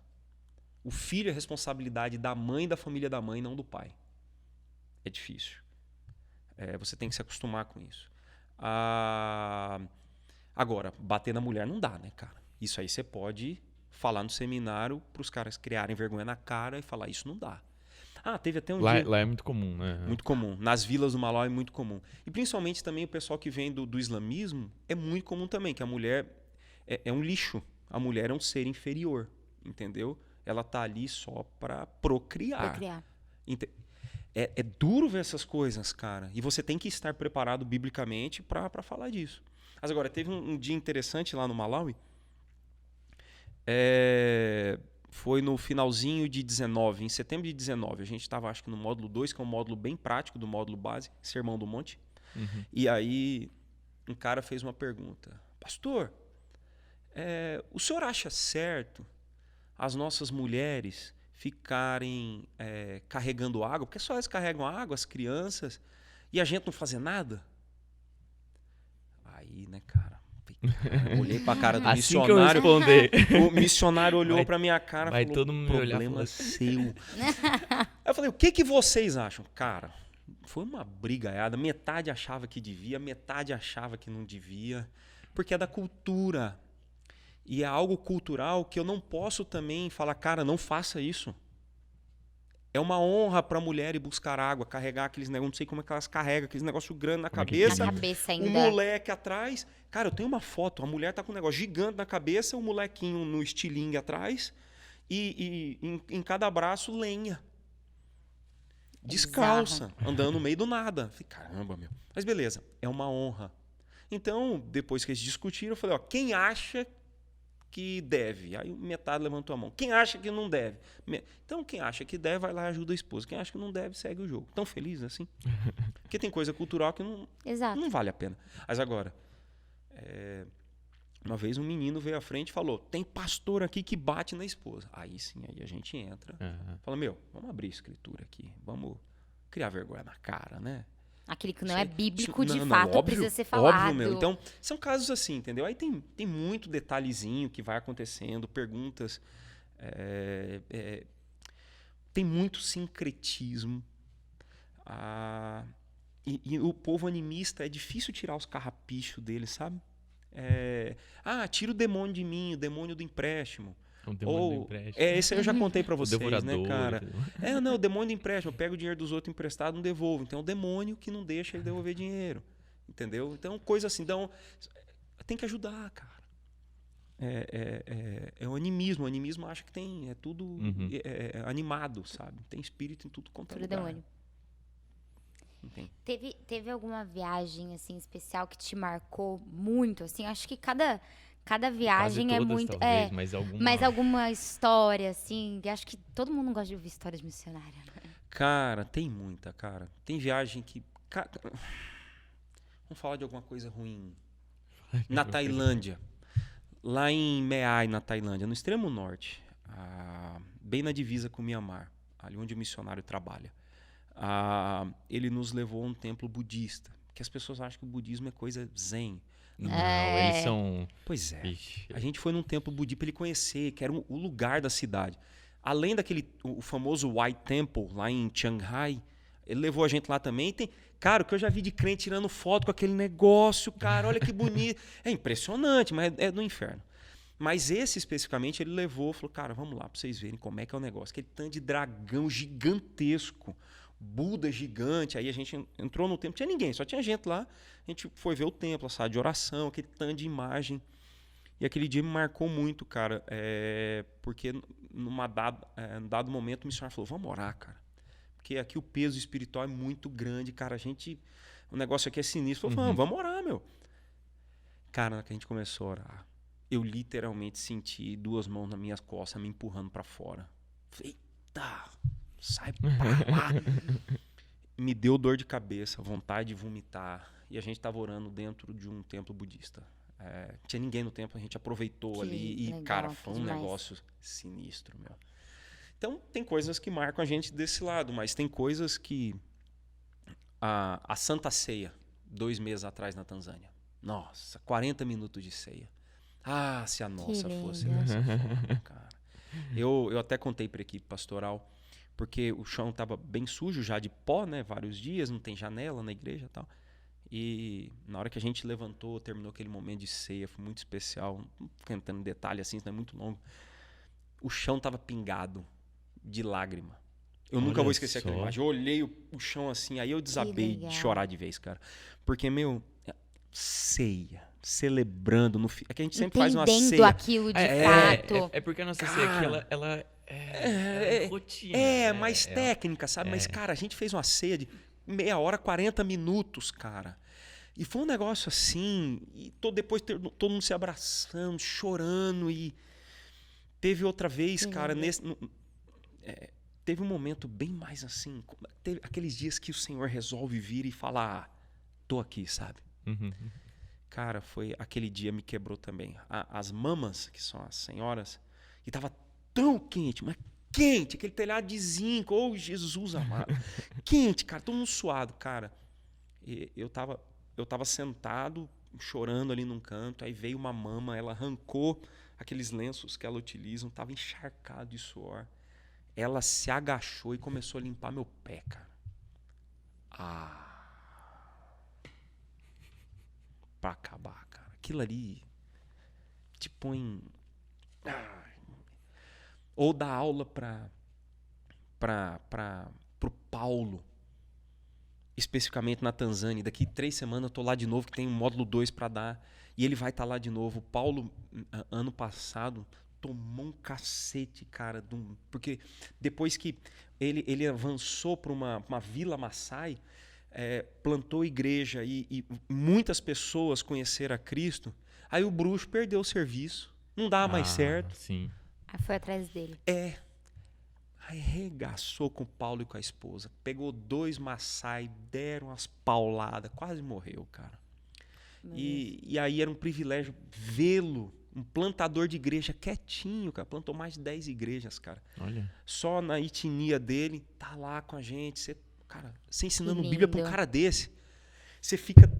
O filho é responsabilidade da mãe e da família da mãe, não do pai. É difícil. Você tem que se acostumar com isso. Agora, bater na mulher não dá, né, cara? Isso aí você pode falar no seminário para os caras criarem vergonha na cara e falar, isso não dá. Teve até um dia... Lá é muito comum, né? Muito comum. Nas vilas do Malawi é muito comum. E principalmente também o pessoal que vem do islamismo é muito comum também, que a mulher é um lixo. A mulher é um ser inferior, entendeu? Ela tá ali só para procriar. É duro ver essas coisas, cara. E você tem que estar preparado biblicamente para falar disso. Mas agora, teve um dia interessante lá no Malawi. Foi no finalzinho de 19, em setembro de 19. A gente estava, acho que no módulo 2, que é um módulo bem prático do módulo base, Sermão do Monte. Uhum. E aí, um cara fez uma pergunta. Pastor, o senhor acha certo as nossas mulheres ficarem carregando água? Porque só elas carregam água, as crianças, e a gente não fazer nada? Aí, né, cara? Eu olhei pra cara do Assim missionário. que eu responder. O missionário olhou pra minha cara e falou, todo mundo me olhar e problema falar, seu. Aí eu falei, o que vocês acham? Cara, foi uma brigaiada. Metade achava que devia, metade achava que não devia. Porque é da cultura. E é algo cultural que eu não posso também falar, cara, não faça isso. É uma honra pra mulher ir buscar água, carregar aqueles negócios, não sei como é que elas carregam, aqueles negócios grandes na Como é que cabeça. Na cabeça ainda. O moleque atrás. Cara, eu tenho uma foto, a mulher tá com um negócio gigante na cabeça, o molequinho no estilingue atrás e em cada braço lenha. Descalça, andando no meio do nada. Falei, caramba, meu. Mas beleza, é uma honra. Então, depois que eles discutiram, eu falei, ó, quem acha que deve? Aí metade levantou a mão. Quem acha que não deve? Então, quem acha que deve, vai lá e ajuda a esposa. Quem acha que não deve, segue o jogo. Tão feliz assim? Porque tem coisa cultural que Exato. não vale a pena. Mas agora, uma vez um menino veio à frente e falou, tem pastor aqui que bate na esposa. Aí sim, aí a gente entra. Fala, meu, vamos abrir a escritura aqui. Vamos criar vergonha na cara, né? Aquele que não é bíblico, Não, de não, fato, óbvio, precisa ser falado. Óbvio, meu. Então, são casos assim, entendeu? Aí tem muito detalhezinho que vai acontecendo, perguntas. Tem muito sincretismo. E o povo animista, é difícil tirar os carrapichos dele, sabe? Tira o demônio de mim, o demônio do empréstimo. O demônio do empréstimo. Esse aí eu já contei pra vocês, né, devorador, cara? Não, o demônio do empréstimo. Eu pego o dinheiro dos outros emprestado, não devolvo. Então é o demônio que não deixa ele devolver dinheiro. Entendeu? Então, coisa assim. Então, tem que ajudar, cara. É o animismo. O animismo acha que tem. É tudo animado, sabe? Tem espírito em tudo quanto é Tudo lugar. demônio. Não tem. Teve alguma viagem, assim, especial que te marcou muito, assim? Acho que cada viagem Quase é todas, muito... talvez, mas alguma história, assim... Acho que todo mundo gosta de ouvir histórias missionárias. Né? Cara, tem muita, cara. Tem viagem que... Vamos falar de alguma coisa ruim. Na Tailândia. Lá em Mae Ai, na Tailândia, no extremo norte. Bem na divisa com o Mianmar. Ali onde o missionário trabalha. Ele nos levou a um templo budista. Que as pessoas acham que o budismo é coisa zen. Não, eles são... Pois é. Ixi. A gente foi num templo budista para ele conhecer, que era o lugar da cidade. Além o famoso White Temple, lá em Shanghai, ele levou a gente lá também. Cara, o que eu já vi de crente tirando foto com aquele negócio, cara, olha que bonito. É impressionante, mas é do inferno. Mas esse especificamente ele levou, falou, cara, vamos lá para vocês verem como é que é o negócio. Aquele tanto de dragão gigantesco, Buda gigante. Aí a gente entrou no templo, não tinha ninguém, só tinha gente lá. A gente foi ver o templo, a sala de oração, aquele tanto de imagem. E aquele dia me marcou muito, cara, porque num dado momento o missionário falou, vamos orar, cara. Porque aqui o peso espiritual é muito grande, cara. O negócio aqui é sinistro. Falou, vamos orar, meu. Cara, na hora que a gente começou a orar, eu literalmente senti 2 mãos nas minhas costas me empurrando pra fora. Falei, eita, sai pra lá. Me deu dor de cabeça, vontade de vomitar. E a gente tava orando dentro de um templo budista. Tinha ninguém no templo, a gente aproveitou ali. E, cara, foi um negócio sinistro, meu. Então, tem coisas que marcam a gente desse lado, mas tem coisas que... A Santa Ceia, 2 meses atrás na Tanzânia. Nossa, 40 minutos de ceia. Se a nossa fosse dessa forma, cara. Eu até contei para a equipe pastoral, porque o chão estava bem sujo já de pó, né? Vários dias, não tem janela na igreja e tal. E na hora que a gente levantou, terminou aquele momento de ceia, foi muito especial. Não fico entrando em detalhe assim, isso não é muito longo. O chão estava pingado de lágrima. Eu nunca vou esquecer aquela imagem. Eu olhei o chão assim, aí eu desabei de chorar de vez, cara. Porque, meu, ceia, celebrando. É que a gente sempre faz uma ceia. Entendendo aquilo de fato. É porque a nossa ceia aqui, ela é rotina. Mais técnica, sabe? Mas, cara, a gente fez uma ceia de meia hora, 40 minutos, cara. E foi um negócio assim, e depois todo mundo se abraçando, chorando. E teve outra vez, cara, teve um momento bem mais assim. Teve aqueles dias que o Senhor resolve vir e falar, tô aqui, sabe? Cara, foi aquele dia me quebrou também. As mamas, que são as senhoras, e tava tão quente, mas quente, aquele telhado de zinco, oh Jesus amado. Quente, cara, todo mundo suado, cara. E eu tava sentado, chorando ali num canto, aí veio uma mama, ela arrancou aqueles lenços que ela utiliza, tava encharcado de suor. Ela se agachou e começou a limpar meu pé, cara. Pra acabar, cara. Aquilo ali te põe... Ou dar aula pra pro Paulo, especificamente na Tanzânia. Daqui 3 semanas eu tô lá de novo, que tem um módulo 2 para dar. E ele vai estar lá de novo. O Paulo, ano passado, tomou um cacete, cara. Porque depois que ele avançou para uma vila Maasai, plantou igreja e muitas pessoas conheceram a Cristo, aí o bruxo perdeu o serviço. Não dá mais certo. Sim. Aí foi atrás dele. Aí regaçou com o Paulo e com a esposa. Pegou 2 Maasai, deram umas pauladas. Quase morreu, cara. E aí era um privilégio vê-lo, um plantador de igreja quietinho, cara. Plantou mais de 10 igrejas, cara. Olha. Só na etnia dele, tá lá com a gente. Você ensinando Que Bíblia pra um lindo. cara desse. Você fica...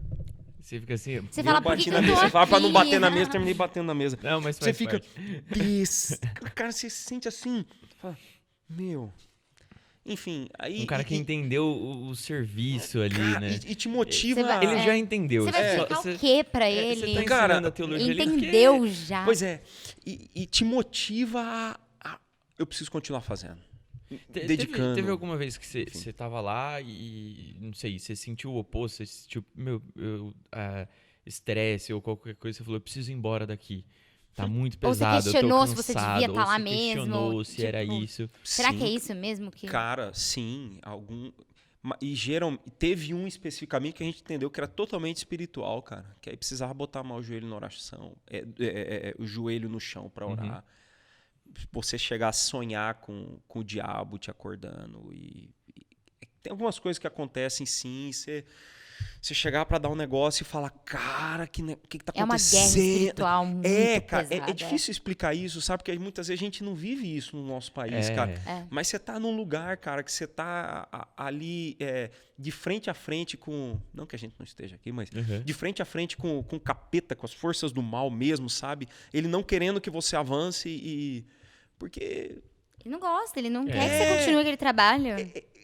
Você fica assim... Você fala, por que na eu tô mesa. Você fala pra não aqui? bater na mesa, terminei batendo na mesa. Não, mas Você faz fica... parte. Cara, você se sente assim... Fala, meu... Enfim, aí... Um cara que entendeu o serviço ali, cara, né? e te motiva... Você vai- Ele já entendeu. Você vai explicar o quê pra ele? Você tá Cara, ensinando a teologia ali, Entendeu já. Pois é. E te motiva a... Eu preciso continuar fazendo. Dedicando. Teve alguma vez que você tava lá e, não sei, você sentiu o oposto, você sentiu, estresse ou qualquer coisa, você falou, eu preciso ir embora daqui. Tá muito Ou você pesado, questionou eu tô se você cansado. devia tá ou lá você mesmo, questionou se era tipo, isso. Será Sim, que é isso mesmo? Que... Cara, sim. E teve um especificamente que a gente entendeu que era totalmente espiritual, cara. Que aí precisava botar mal o joelho na oração. O joelho no chão pra orar. Você chegar a sonhar com o diabo te acordando. E tem algumas coisas que acontecem sim. Você chegar pra dar um negócio e falar, cara, que tá acontecendo? É uma guerra espiritual muito Cara, pesada. é difícil explicar isso, sabe? Porque muitas vezes a gente não vive isso no nosso país, cara. Mas você tá num lugar, cara, que você tá ali de frente a frente com... Não que a gente não esteja aqui, mas de frente a frente com o capeta, com as forças do mal mesmo, sabe? Ele não querendo que você avance porque... Ele não gosta, ele não quer que você continue aquele trabalho.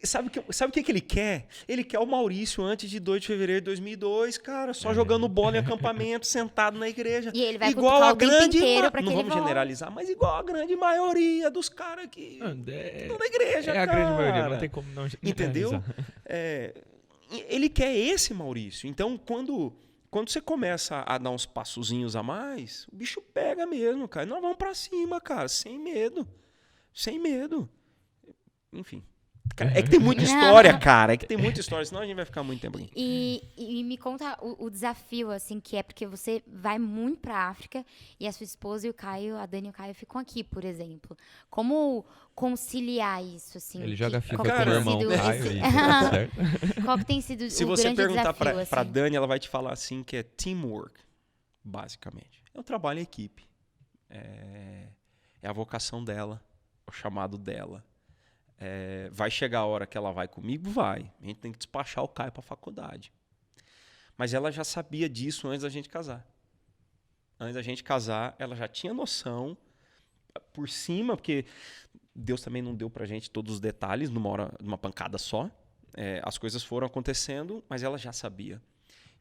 Sabe o que ele quer? Ele quer o Maurício antes de 2 de fevereiro de 2002, cara, só jogando bola em acampamento, sentado na igreja. E ele vai igual cutucar a o tempo grande inteiro pra que Não ele vamos volte. generalizar, mas igual a grande maioria dos caras que estão na igreja, É a cara. grande maioria, não tem como não Entendeu? generalizar. Ele quer esse Maurício. Então, quando você começa a dar uns passozinhos a mais, o bicho pega mesmo, cara. Nós vamos pra cima, cara, sem medo. Sem medo. Enfim. É que tem muita história, cara. É que tem muita história, senão a gente vai ficar muito tempo aqui. E me conta o desafio, assim, que é porque você vai muito pra África e a sua esposa e o Caio, a Dani e o Caio ficam aqui, por exemplo. Como conciliar isso, assim? Ele joga FIFA qual com que o tem irmão sido Caio esse- e tá certo. Qual que tem sido Se o você grande perguntar desafio, pra assim? Dani, ela vai te falar assim que é teamwork, basicamente. É um trabalho em equipe. É a vocação dela, o chamado dela. Vai chegar a hora que ela vai comigo? Vai. A gente tem que despachar o Caio pra faculdade. Mas ela já sabia disso antes da gente casar. Antes da gente casar, ela já tinha noção por cima, porque Deus também não deu pra gente todos os detalhes numa pancada só. As coisas foram acontecendo, mas ela já sabia.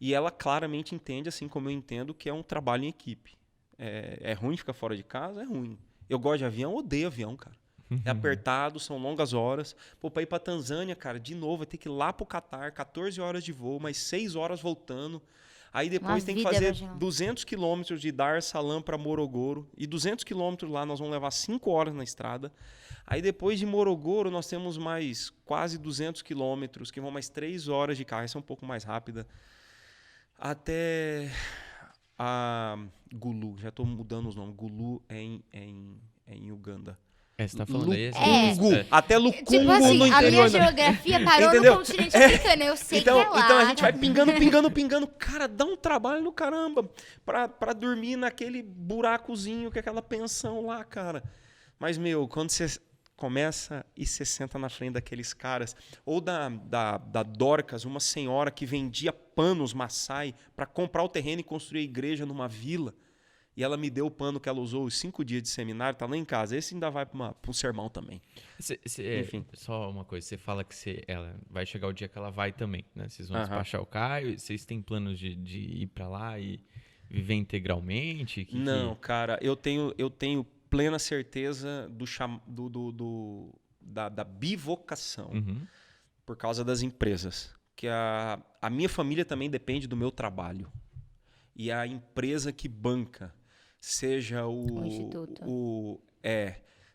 E ela claramente entende, assim como eu entendo, que é um trabalho em equipe. É ruim ficar fora de casa? É ruim. Eu gosto de avião, odeio avião, cara. É apertado, são longas horas. Pô, pra ir pra Tanzânia, cara, de novo, vai ter que ir lá pro Catar, 14 horas de voo, mais 6 horas voltando. Aí depois Uma tem que vida, fazer imagina. 200 quilômetros de Dar es Salaam pra Morogoro. E 200 quilômetros lá nós vamos levar 5 horas na estrada. Aí depois de Morogoro nós temos mais quase 200 quilômetros, que vão mais 3 horas de carro. Essa é um pouco mais rápida. Até a Gulu, já estou mudando os nomes. Gulu é em Uganda. Você tá falando aí? Lukungu. Até Lukungu Tipo assim, no a interior. minha geografia parou Entendeu? no continente africano. Eu sei Então, que é lá. então a gente vai pingando. Cara, dá um trabalho no caramba pra dormir naquele buracozinho, que é aquela pensão lá, cara. Mas, meu, quando você começa e você senta na frente daqueles caras, ou da Dorcas, uma senhora que vendia panos Maasai para comprar o terreno e construir a igreja numa vila, e ela me deu o pano que ela usou os 5 dias de seminário, tá lá em casa. Esse ainda vai para um sermão também. Enfim. Só uma coisa, você fala que ela vai chegar o dia que ela vai também, né? Vocês vão Aham. despachar o Caio, vocês têm planos de ir pra lá e viver integralmente? Não, cara, eu tenho plena certeza da bivocação Uhum. por causa das empresas. Que a minha família também depende do meu trabalho. E a empresa que banca, seja O instituto.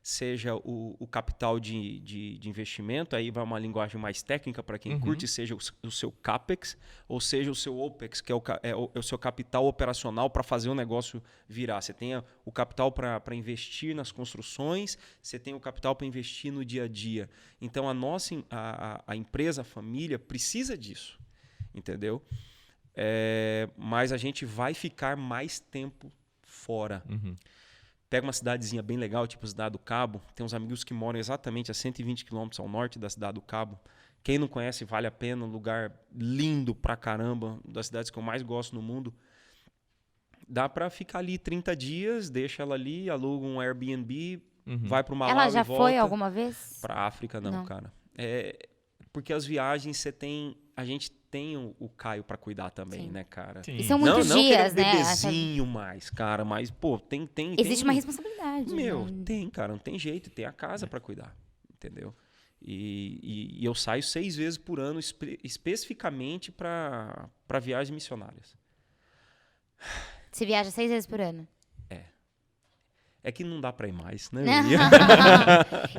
seja o capital de investimento, aí vai uma linguagem mais técnica para quem curte, seja o seu CAPEX, ou seja o seu OPEX, que é o seu capital operacional para fazer o negócio virar. Você tem o capital para investir nas construções, você tem o capital para investir no dia a dia. Então, a empresa, a família, precisa disso, entendeu? Mas a gente vai ficar mais tempo fora. Uhum. Pega uma cidadezinha bem legal, tipo Cidade do Cabo. Tem uns amigos que moram exatamente a 120 quilômetros ao norte da Cidade do Cabo. Quem não conhece, vale a pena. Um lugar lindo pra caramba. Uma das cidades que eu mais gosto no mundo. Dá pra ficar ali 30 dias, deixa ela ali, aluga um Airbnb, vai pro Malawi Ela já e volta. foi alguma vez? Pra África, não, cara. Porque as viagens a gente tem o Caio pra cuidar também, Sim. né, cara? Sim. E são muitos não dias, que ele é um né? bebezinho mais, cara, mas, pô, tem Existe uma responsabilidade. Meu, né? tem, cara, não tem jeito, tem a casa pra cuidar, entendeu? E eu saio 6 vezes por ano especificamente pra viagens missionárias. Você viaja 6 vezes por ano. É que não dá pra ir mais, né?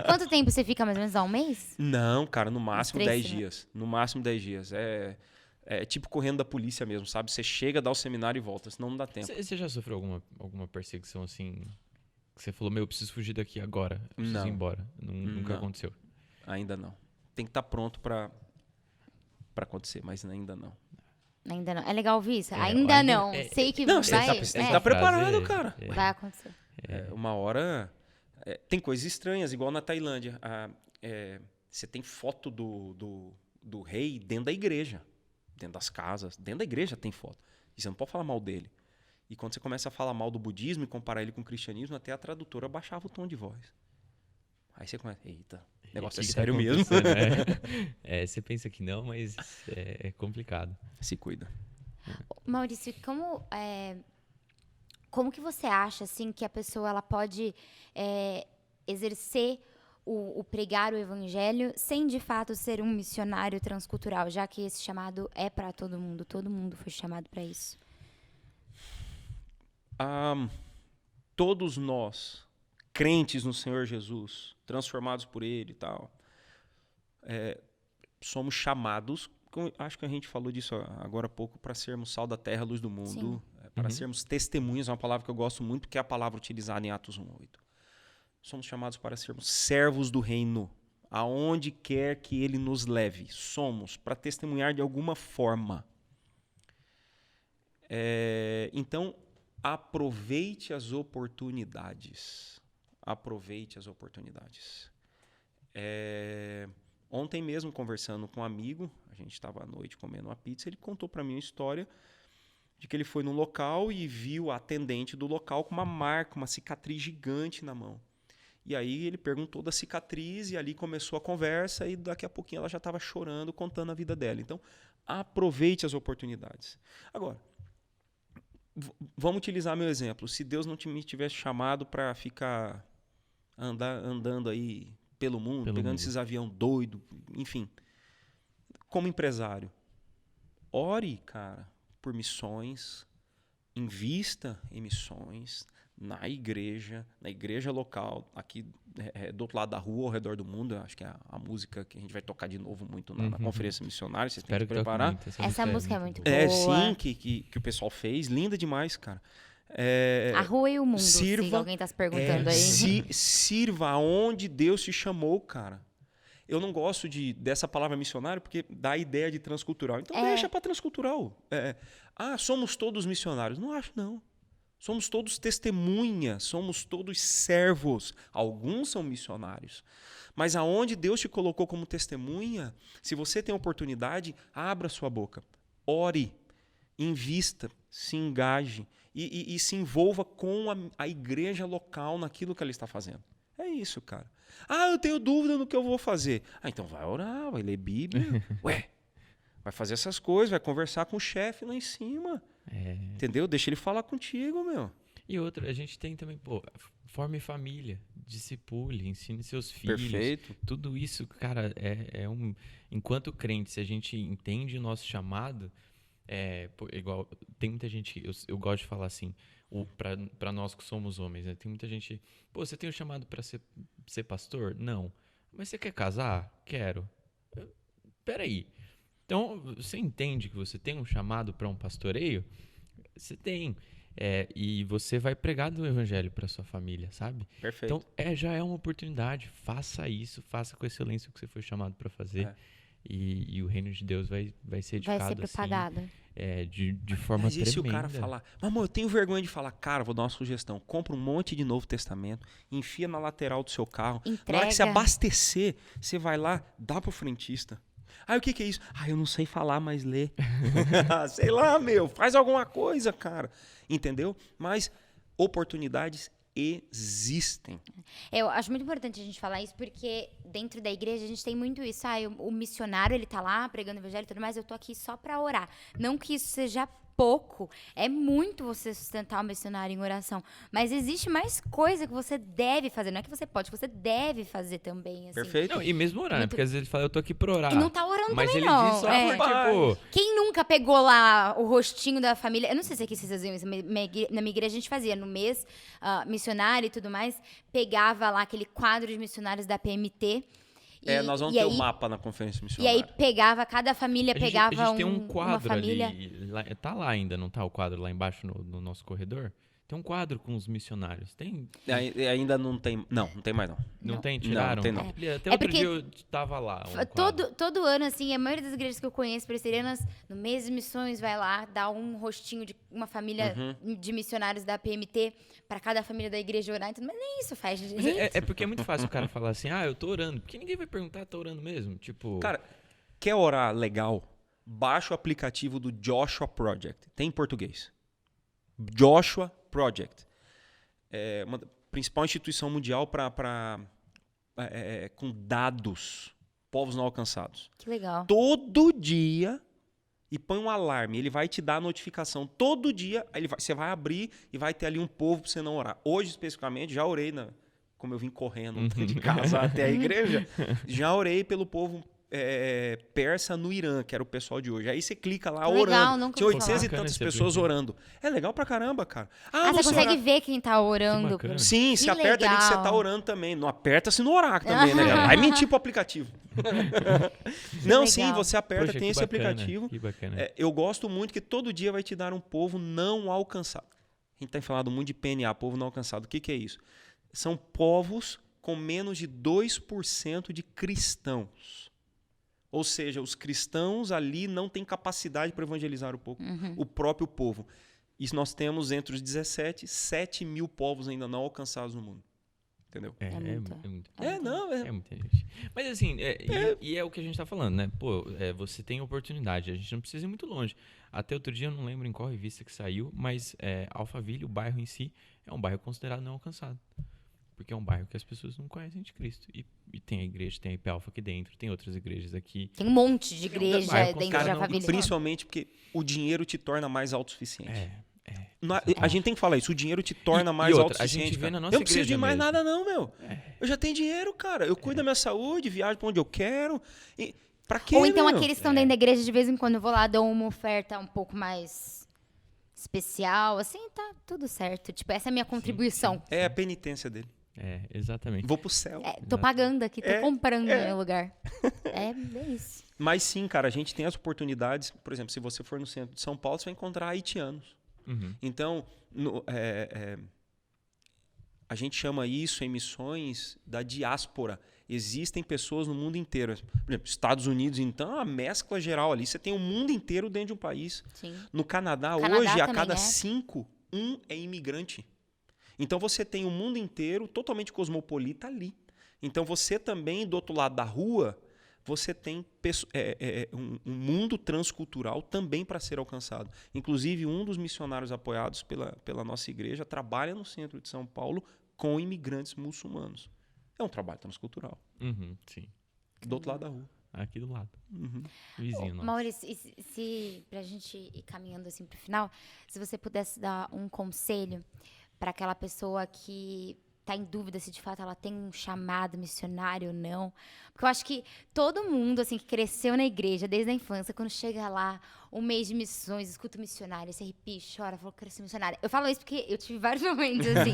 Quanto tempo você fica mais ou menos? Um mês? Não, cara, no máximo 3 10 semanas. dias. No máximo 10 dias. É tipo correndo da polícia mesmo, sabe? Você chega, dá o seminário e volta, senão não dá tempo. Você já sofreu alguma perseguição assim? Que você falou, meu, eu preciso fugir daqui agora. Eu preciso Não. ir embora. Nunca Não. aconteceu. Ainda não. Tem que estar pronto pra acontecer, mas ainda não. Ainda não. É legal ouvir isso? É, ainda ainda- não. Sei que Não, você vai, tem que estar essa preparado, frase cara. vai acontecer. Uma hora... tem coisas estranhas, igual na Tailândia. Você tem foto do rei dentro da igreja. Dentro das casas. Dentro da igreja tem foto. E você não pode falar mal dele. E quando você começa a falar mal do budismo e comparar ele com o cristianismo, até a tradutora baixava o tom de voz. Aí você começa, eita, o negócio é O que sério tá mesmo. acontecendo, né? Você pensa que não, mas é complicado. Se cuida. Maurício, como que você acha assim que a pessoa ela pode exercer o pregar o evangelho sem de fato ser um missionário transcultural, já que esse chamado é para todo mundo foi chamado para isso? Todos nós, crentes no Senhor Jesus, transformados por Ele e tal, somos chamados, acho que a gente falou disso agora há pouco, para sermos sal da terra, luz do mundo, para sermos testemunhas, é uma palavra que eu gosto muito, porque é a palavra utilizada em Atos 1:8. Somos chamados para sermos servos do reino, aonde quer que Ele nos leve. Somos, para testemunhar de alguma forma. Então, aproveite as oportunidades. Aproveite as oportunidades. Ontem mesmo, conversando com um amigo, a gente estava à noite comendo uma pizza, ele contou para mim uma história de que ele foi num local e viu a atendente do local com uma marca, uma cicatriz gigante na mão. E aí ele perguntou da cicatriz e ali começou a conversa e daqui a pouquinho ela já estava chorando, contando a vida dela. Então, aproveite as oportunidades. Agora, vamos utilizar meu exemplo. Se Deus não me tivesse chamado para ficar andando aí pelo mundo, pegando esses aviões doidos, enfim, como empresário, ore, cara, por missões, invista em missões na igreja local, aqui do outro lado da rua, ao redor do mundo. Acho que é a música que a gente vai tocar de novo muito na conferência missionária, vocês têm que preparar. Essa música é muito boa. Sim, que o pessoal fez, linda demais, cara. A rua e o mundo, se sirva, alguém tá se perguntando aí. Sirva aonde Deus te chamou, cara. Eu não gosto dessa palavra missionário porque dá a ideia de transcultural. Então deixa para transcultural. Somos todos missionários. Não acho, não. Somos todos testemunhas, somos todos servos. Alguns são missionários. Mas aonde Deus te colocou como testemunha, se você tem oportunidade, abra sua boca. Ore, invista, se engaje e se envolva com a igreja local naquilo que ela está fazendo. É isso, cara. Eu tenho dúvida no que eu vou fazer. Então vai orar, vai ler Bíblia. Vai fazer essas coisas, vai conversar com o chefe lá em cima. Entendeu? Deixa ele falar contigo, meu. E outra, a gente tem também, forme família. discipule, ensine seus filhos. Perfeito. Tudo isso, cara, enquanto crente, se a gente entende o nosso chamado, igual, tem muita gente, eu gosto de falar assim, para nós que somos homens, né? Tem muita gente, pô, você tem um chamado para ser pastor? Não. Mas você quer casar? Quero. Peraí. Então, você entende que você tem um chamado para um pastoreio? Você tem. E você vai pregar do evangelho para sua família, sabe? Perfeito. Então, já é uma oportunidade. Faça isso, faça com excelência o que você foi chamado para fazer. E o reino de Deus vai ser edificado. Vai ser propagado. Assim, de forma Mas e tremenda. se o cara falar, mas amor, eu tenho vergonha de falar, cara, vou dar uma sugestão, compra um monte de Novo Testamento, enfia na lateral do seu carro, na hora que você Entrega. abastecer, você vai lá, dá pro frentista. O que é isso? Eu não sei falar, mas lê. Sei lá, faz alguma coisa, cara. Entendeu? Mas oportunidades existem. Eu acho muito importante a gente falar isso, porque dentro da igreja a gente tem muito isso. O missionário, ele tá lá pregando o evangelho e tudo mais, eu tô aqui só pra orar. Não que isso seja pouco, é muito você sustentar o missionário em oração. Mas existe mais coisa que você deve fazer. Não é que você pode, que você deve fazer também. Assim. Perfeito? Não, e mesmo orar, né? Muito- Porque às vezes ele fala, eu tô aqui pra orar. E não tá orando Mas também, ele não. diz só É. por, tipo... Quem nunca pegou lá o rostinho da família? Eu não sei se aqui vocês faziam isso. Na minha igreja a gente fazia no mês missionário e tudo mais. Pegava lá aquele quadro de missionários da PMT. Nós vamos ter o mapa na conferência E missionária. aí pegava, cada família A gente pegava tem um uma quadro família. ali. Tá lá ainda, não tá o quadro lá embaixo no nosso corredor? Tem um quadro com os missionários. Tem? Ainda não tem. Não tem mais não. Não Não. tem? Tiraram? Não, tem não. Até É outro porque dia eu tava lá. um quadro. Todo ano, assim, a maioria das igrejas que eu conheço presbiterianas, no mês de missões, vai lá, dá um rostinho de uma família de missionários da PMT pra cada família da igreja orar. Mas nem isso faz, gente. Mas é porque é muito fácil o cara falar assim, eu tô orando. Porque ninguém vai perguntar, tá orando mesmo? Tipo... Cara, quer orar legal? Baixa o aplicativo do Joshua Project. Tem em português. Joshua Project. É uma principal instituição mundial com dados, povos não alcançados. Que legal. Todo dia, e põe um alarme, ele vai te dar a notificação. Todo dia, você vai abrir e vai ter ali um povo para você não orar. Hoje, especificamente, já orei, como eu vim correndo de casa até a igreja, já orei pelo povo persa no Irã, que era o pessoal de hoje. Aí você clica lá, Que legal, orando. nunca Tinha ouvi 800 e falar. tantas Bacana esse pessoas aplicativo. orando. É legal pra caramba, cara. Você consegue ver quem tá orando. Que bacana. Sim, Que se aperta ali que você tá legal. orando também. Não aperta se não orar também, né? Vai mentir pro aplicativo. Não, legal. sim, você aperta, Poxa, tem que esse bacana, aplicativo. Que bacana. Eu gosto muito que todo dia vai te dar um povo não alcançado. A gente tem falado muito de PNA, povo não alcançado. O que é isso? São povos com menos de 2% de cristãos. Ou seja, os cristãos ali não têm capacidade para evangelizar o próprio povo. E nós temos entre os 17, 7 mil povos ainda não alcançados no mundo. Entendeu? É muito. É muita gente. Mas assim, e é o que a gente tá falando, né? Pô, você tem oportunidade, a gente não precisa ir muito longe. Até outro dia, eu não lembro em qual revista que saiu, mas Alphaville, o bairro em si, é um bairro considerado não alcançado. Porque é um bairro que as pessoas não conhecem de Cristo. E tem a igreja, tem a IP Alpha aqui dentro, tem outras igrejas aqui. Tem um monte de igreja bairro dentro cara, de não- Alphaville. Principalmente porque o dinheiro te torna mais autossuficiente. A exatamente. gente tem que falar isso, o dinheiro te torna E mais outra, a autossuficiente. gente vê cara. na nossa Eu não preciso de igreja mais mesmo. nada não, meu. Eu já tenho dinheiro, cara. Eu cuido da minha saúde, viajo pra onde eu quero. E pra quê, Ou então meu? aqueles que estão dentro da igreja, de vez em quando eu vou lá, dou uma oferta um pouco mais especial, assim, tá tudo certo. Tipo, essa é a minha contribuição. É a penitência dele. Exatamente. Vou pro céu. Tô pagando aqui, tô comprando no meu lugar. É isso. Mas sim, cara, a gente tem as oportunidades. Por exemplo, se você for no centro de São Paulo, você vai encontrar haitianos. Uhum. Então, a gente chama isso em missões da diáspora. Existem pessoas no mundo inteiro. Por exemplo, Estados Unidos, então, é uma mescla geral ali. Você tem o mundo inteiro dentro de um país. Sim. No Canadá, Canadá hoje, a também cada é. 5, um é imigrante. Então, você tem o mundo inteiro totalmente cosmopolita ali. Então, você também, do outro lado da rua, você tem um mundo transcultural também para ser alcançado. Inclusive, um dos missionários apoiados pela nossa igreja trabalha no centro de São Paulo com imigrantes muçulmanos. É um trabalho transcultural. Uhum, sim. Do outro lado da rua. Aqui do lado. Uhum. Vizinho nosso. Maurício, se pra gente ir caminhando assim pro final, se você pudesse dar um conselho para aquela pessoa que tá em dúvida se de fato ela tem um chamado missionário ou não. Porque eu acho que todo mundo, assim, que cresceu na igreja desde a infância, quando chega lá, um mês de missões, escuta o missionário, se arrepia, chora, fala que quero ser missionária. Eu falo isso porque eu tive vários momentos, assim,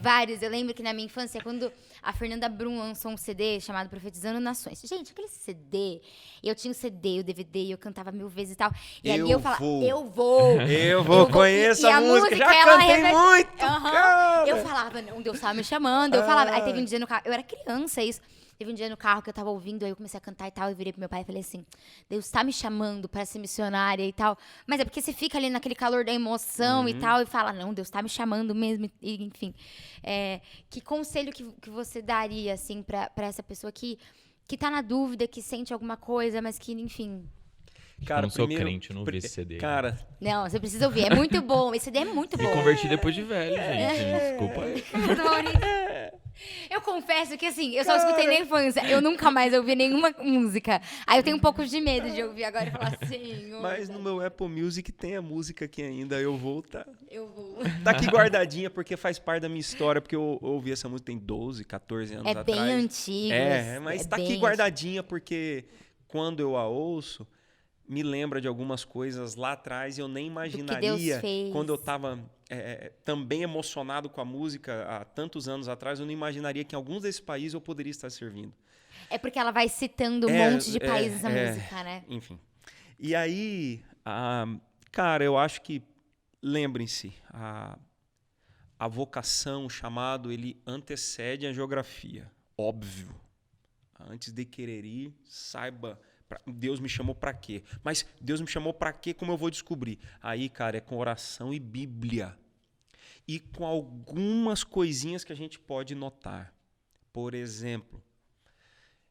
vários. Eu lembro que na minha infância, quando a Fernanda Brum lançou um CD chamado Profetizando Nações. Gente, aquele CD, eu tinha o CD, o DVD, eu cantava 1000 vezes e tal. E ali eu falava, eu vou, conheço a música, já ela cantei muito, Aham. cara. Eu falava, não, Deus tava me chamando. Eu falava, aí teve um dia no carro, eu era criança, isso. Teve um dia no carro que eu tava ouvindo, aí eu comecei a cantar e tal, eu virei pro meu pai e falei assim, Deus tá me chamando pra ser missionária e tal. Mas é porque você fica ali naquele calor da emoção e tal, e fala, não, Deus tá me chamando mesmo, e, enfim. Que conselho que você daria, assim, pra essa pessoa que tá na dúvida, que sente alguma coisa, mas que, enfim... Cara, eu não sou primeiro, crente, eu não ouvi esse CD. Cara, Não, você precisa ouvir, é muito bom, esse CD é muito bom. Me converti depois de velho, gente. Desculpa aí. Eu confesso que, assim, eu só escutei na infância. Eu nunca mais ouvi nenhuma música. Aí eu tenho um pouco de medo de ouvir agora e falar assim... mas no meu Apple Music tem a música aqui ainda, eu vou Eu vou... tá aqui guardadinha porque faz parte da minha história, porque eu ouvi essa música tem 12, 14 anos É atrás. bem antigo. Mas tá aqui guardadinha porque quando eu a ouço, me lembra de algumas coisas lá atrás e eu nem imaginaria Deus fez. quando eu tava também emocionado com a música há tantos anos atrás, eu não imaginaria que em alguns desses países eu poderia estar servindo. É porque ela vai citando um monte de países na música, né? Enfim. E aí, cara, eu acho que, lembrem-se, a vocação, o chamado, ele antecede a geografia. Óbvio. Antes de querer ir, saiba... Deus me chamou pra quê? Mas Deus me chamou pra quê? Como eu vou descobrir? Aí, cara, é com oração e Bíblia. E com algumas coisinhas que a gente pode notar. Por exemplo,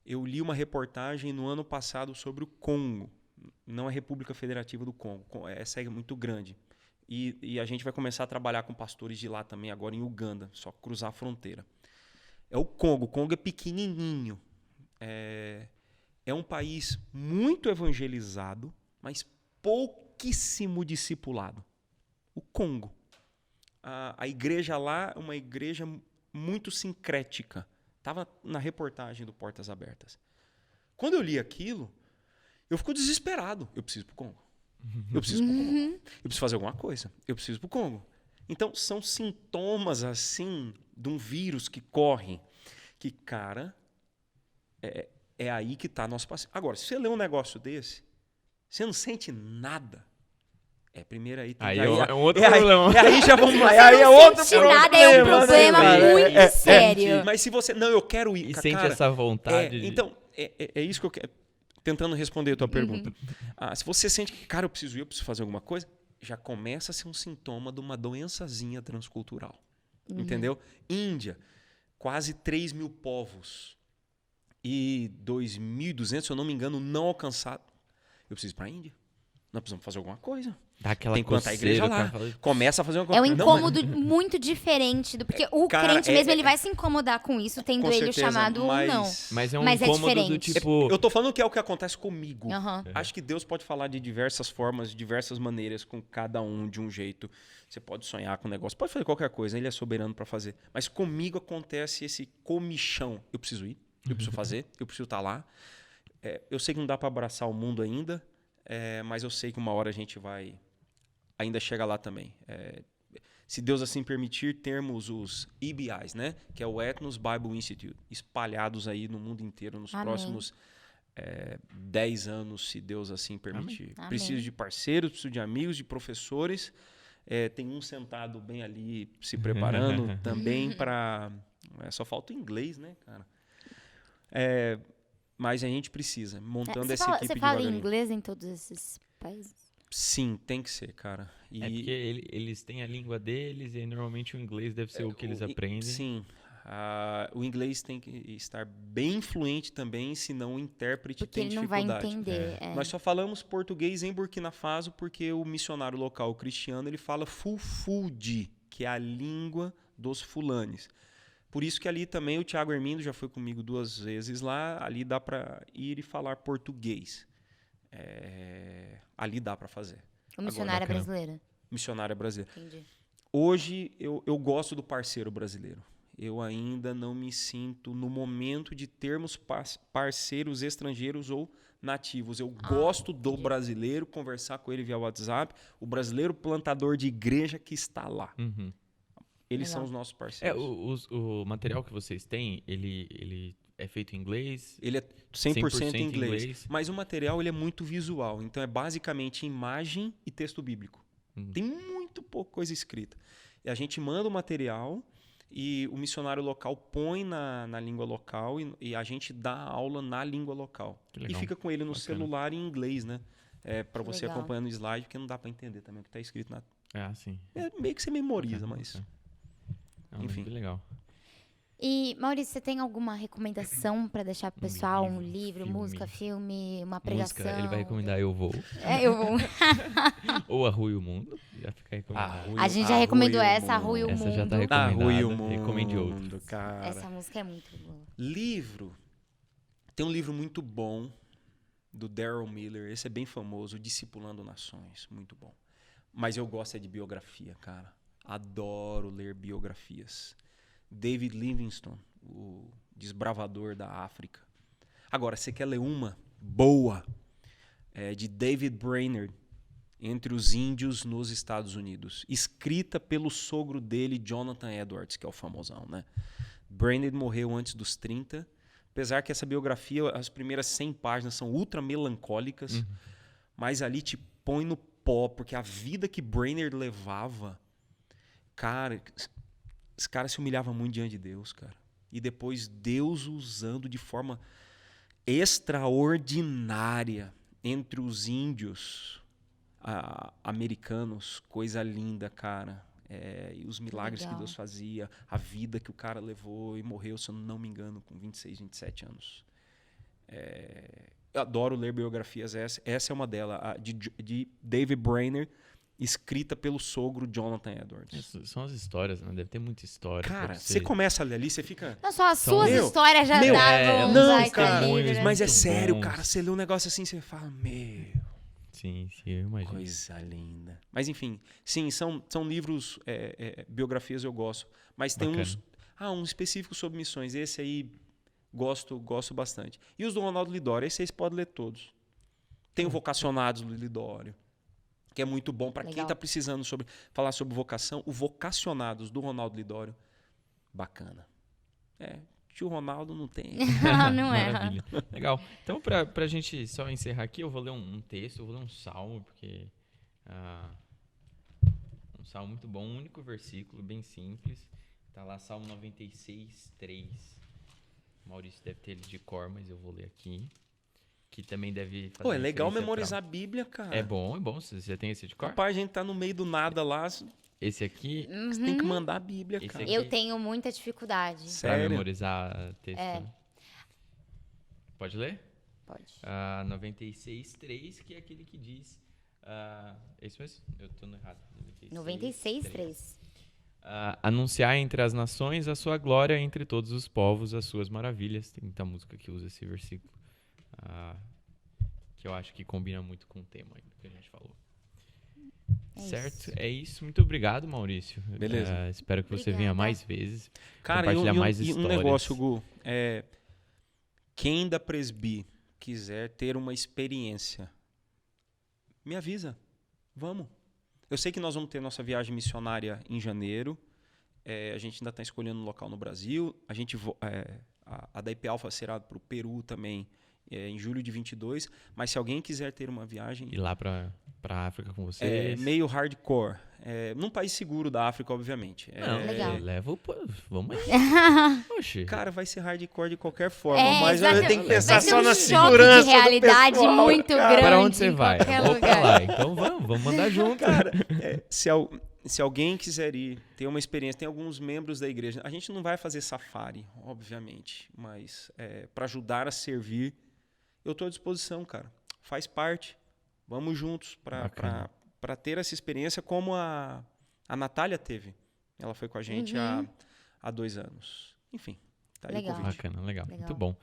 eu li uma reportagem no ano passado sobre o Congo. Não é República Federativa do Congo. Essa é muito grande. E a gente vai começar a trabalhar com pastores de lá também, agora em Uganda. Só cruzar a fronteira. É o Congo. O Congo é pequenininho. É um país muito evangelizado, mas pouquíssimo discipulado. O Congo. A igreja lá é uma igreja muito sincrética. Estava na reportagem do Portas Abertas. Quando eu li aquilo, eu fico desesperado. Eu preciso ir pro Congo. Eu preciso ir pro Congo. Eu preciso fazer alguma coisa. Eu preciso ir pro Congo. Então, são sintomas, assim, de um vírus que corre. Que, cara, é aí que está nosso paciente. Agora, se você lê um negócio desse, você não sente nada. Primeiro aí... Aí é um outro problema. Aí já vamos lá. Você Aí não é outro sente problema. nada, é um problema muito sério. Mas se você... Não, eu quero ir. E cara, sente essa vontade de... Então, é isso que eu quero... Tentando responder a tua pergunta. Se você sente que, cara, eu preciso fazer alguma coisa, já começa a ser um sintoma de uma doençazinha transcultural. Entendeu? Índia, quase 3 mil povos. E 2.200, se eu não me engano, não alcançado. Eu preciso ir para a Índia. Nós precisamos fazer alguma coisa. Dá aquela tem que plantar a igreja lá. Começa a fazer uma coisa. É um incômodo muito diferente. Porque o crente mesmo, ele vai se incomodar com isso, tendo ele o chamado ou não. Mas é um Mas incômodo diferente. do tipo... Eu tô falando que é o que acontece comigo. Uhum. Acho que Deus pode falar de diversas formas, de diversas maneiras, com cada um de um jeito. Você pode sonhar com o negócio, pode fazer qualquer coisa, ele é soberano para fazer. Mas comigo acontece esse comichão. Eu preciso ir. Eu preciso fazer, eu preciso estar lá. Eu sei que não dá para abraçar o mundo ainda, mas eu sei que uma hora a gente vai ainda chegar lá também. Se Deus assim permitir, termos os EBIs, né? Que é o Ethnos Bible Institute, espalhados aí no mundo inteiro nos próximos 10 anos, se Deus assim permitir. Amém. Preciso de parceiros, preciso de amigos, de professores. Tem um sentado bem ali se preparando também para... só falta o inglês, né, cara? Mas a gente precisa, montando essa equipe Você devagarinho. fala inglês em todos esses países? Sim, tem que ser, cara. porque eles têm a língua deles e aí, normalmente o inglês deve ser o que eles aprendem. Sim. O inglês tem que estar bem fluente também, senão o intérprete porque tem ele não dificuldade. vai entender. Nós só falamos português em Burkina Faso porque o missionário local cristiano ele fala Fulfulde, que é a língua dos fulanes. Por isso que ali também o Thiago Hermindo já foi comigo 2 vezes lá. Ali dá para ir e falar português. Ali dá para fazer. O missionário brasileiro. Missionária brasileira. Entendi. Hoje eu gosto do parceiro brasileiro. eu ainda não me sinto no momento de termos parceiros estrangeiros ou nativos. Eu gosto do brasileiro, conversar com ele via WhatsApp, o brasileiro plantador de igreja que está lá. Uhum. Eles Legal. são os nossos parceiros. O material que vocês têm, ele é feito em inglês? Ele é 100% em inglês. inglês. Mas o material ele é muito visual. Então é basicamente imagem e texto bíblico. Tem muito pouca coisa escrita. E a gente manda o material e o missionário local põe na língua local e a gente dá aula na língua local. Que E legal. fica com ele no Bacana. celular em inglês, né? Para você legal. acompanhando o slide, porque não dá para entender também o que está escrito na... Ah, sim. Meio que você memoriza, Bacana, mas... bacana. Não, Enfim. Que legal. E, Maurício, você tem alguma recomendação pra deixar pro pessoal? Um livro, filme. música, filme, uma pregação? Música, ele vai recomendar Eu Vou. Eu vou. Ou Arrui o Mundo. Já fica recomendado. A gente já recomendou essa, Arrui o Essa Mundo. já tá Ah, recomendada. Rui o Mundo, Recomende outro. cara. Essa música é muito boa. Livro. Tem um livro muito bom do Darrell Miller. Esse é bem famoso, Discipulando Nações. Muito bom. Mas eu gosto de biografia, cara. Adoro ler biografias. David Livingstone, o desbravador da África. Agora, você quer ler uma boa? É de David Brainerd, Entre os Índios nos Estados Unidos. Escrita pelo sogro dele, Jonathan Edwards, que é o famosão, né? Brainerd morreu antes dos 30. Apesar que essa biografia, as primeiras 100 páginas são ultra melancólicas, mas ali te põe no pó, porque a vida que Brainerd levava, cara, esse cara se humilhava muito diante de Deus, cara. E depois Deus usando de forma extraordinária entre os índios americanos, coisa linda, cara. E os milagres Legal. que Deus fazia, a vida que o cara levou e morreu, se eu não me engano, com 26, 27 anos. Eu adoro ler biografias, essa é uma delas, de David Brainerd, escrita pelo sogro Jonathan Edwards. Essas são as histórias, né? Deve ter muita história. Cara, pra você começa a ler ali, você fica... Não, só as suas Meu, histórias já meu, davam um não, baita cara, livro, né? mas é Muito sério, bons. cara, você lê um negócio assim, você fala, meu, Sim, eu imagino. coisa linda. Mas enfim, sim, são livros, biografias eu gosto, mas tem Bacana. um específico sobre missões, esse aí gosto bastante. E os do Ronaldo Lidório, esse aí você pode ler todos. Tem o Vocacionados do Lidório, que é muito bom para quem Legal. está precisando falar sobre vocação. O Vocacionados do Ronaldo Lidório, bacana. Tio Ronaldo não tem. Não é. Maravilha. Legal. Então, pra gente só encerrar aqui, eu vou ler um texto, eu vou ler um salmo, porque... um salmo muito bom, um único versículo, bem simples. Tá lá, Salmo 96, 3. Maurício deve ter ele de cor, mas eu vou ler aqui. Que também deve fazer Pô, é legal referência memorizar a Bíblia, cara. É bom. Você tem esse de cor? Rapaz, a gente tá no meio do nada lá, você Esse aqui, tem que mandar a Bíblia, Esse cara. aqui- Eu tenho muita dificuldade. pra Sério? memorizar texto. Né? Pode ler? Pode. 96, 3, que é aquele que diz... é isso mesmo? Eu tô no errado. 96, 3. Anunciar entre as nações a sua glória, entre todos os povos as suas maravilhas. Tem muita música que usa esse versículo. Que eu acho que combina muito com o tema aí que a gente falou. Certo? Isso. É isso. Muito obrigado, Maurício. Beleza. Espero que você Obrigada. venha mais vezes. Cara, compartilhar mais e um histórias. negócio, Gu. Quem da Presby quiser ter uma experiência, me avisa. Vamos. Eu sei que nós vamos ter nossa viagem missionária em janeiro. A gente ainda está escolhendo um local no Brasil. A da IP Alpha será para o Peru também em julho de 22. Mas se alguém quiser ter uma viagem... Ir lá pra África com vocês. meio hardcore. Num país seguro da África, obviamente. Não, Legal. leva o... Vamos aí. Oxi. Cara, vai ser hardcore de qualquer forma, mas eu exatamente. tenho que pensar Vai ser só um na choque segurança de realidade do pessoal, muito cara. grande. Para onde você em vai? qualquer Vou pra lugar. lá. Então vamos mandar junto. Cara, se alguém quiser ir, ter uma experiência, tem alguns membros da igreja. A gente não vai fazer safari, obviamente, mas para ajudar a servir, eu estou à disposição, cara. Faz parte. Vamos juntos Bacana. para ter essa experiência como a Natália teve. Ela foi com a gente há 2 anos. Enfim, tá aí o Legal. convite. Bacana, legal. Legal. Muito bom.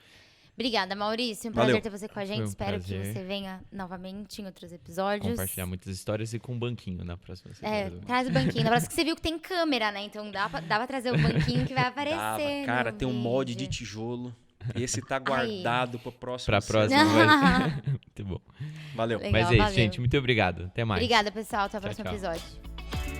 Obrigada, Maurício. Um Valeu. prazer ter você com a gente. Foi um Espero que prazer. você venha novamente em outros episódios. Compartilhar muitas histórias e com um banquinho na próxima semana. Traz o banquinho. Na próxima que você viu que tem câmera, né? Então dá pra trazer o banquinho que vai aparecer. Dava. Cara, no tem um molde de vídeo. tijolo. Esse tá guardado pra próxima. Pra série. próxima vai... Muito bom. Valeu. Legal, Mas é isso, valeu. gente. Muito obrigado. Até mais. Obrigada, pessoal. Até o Tchau, próximo tchau. episódio.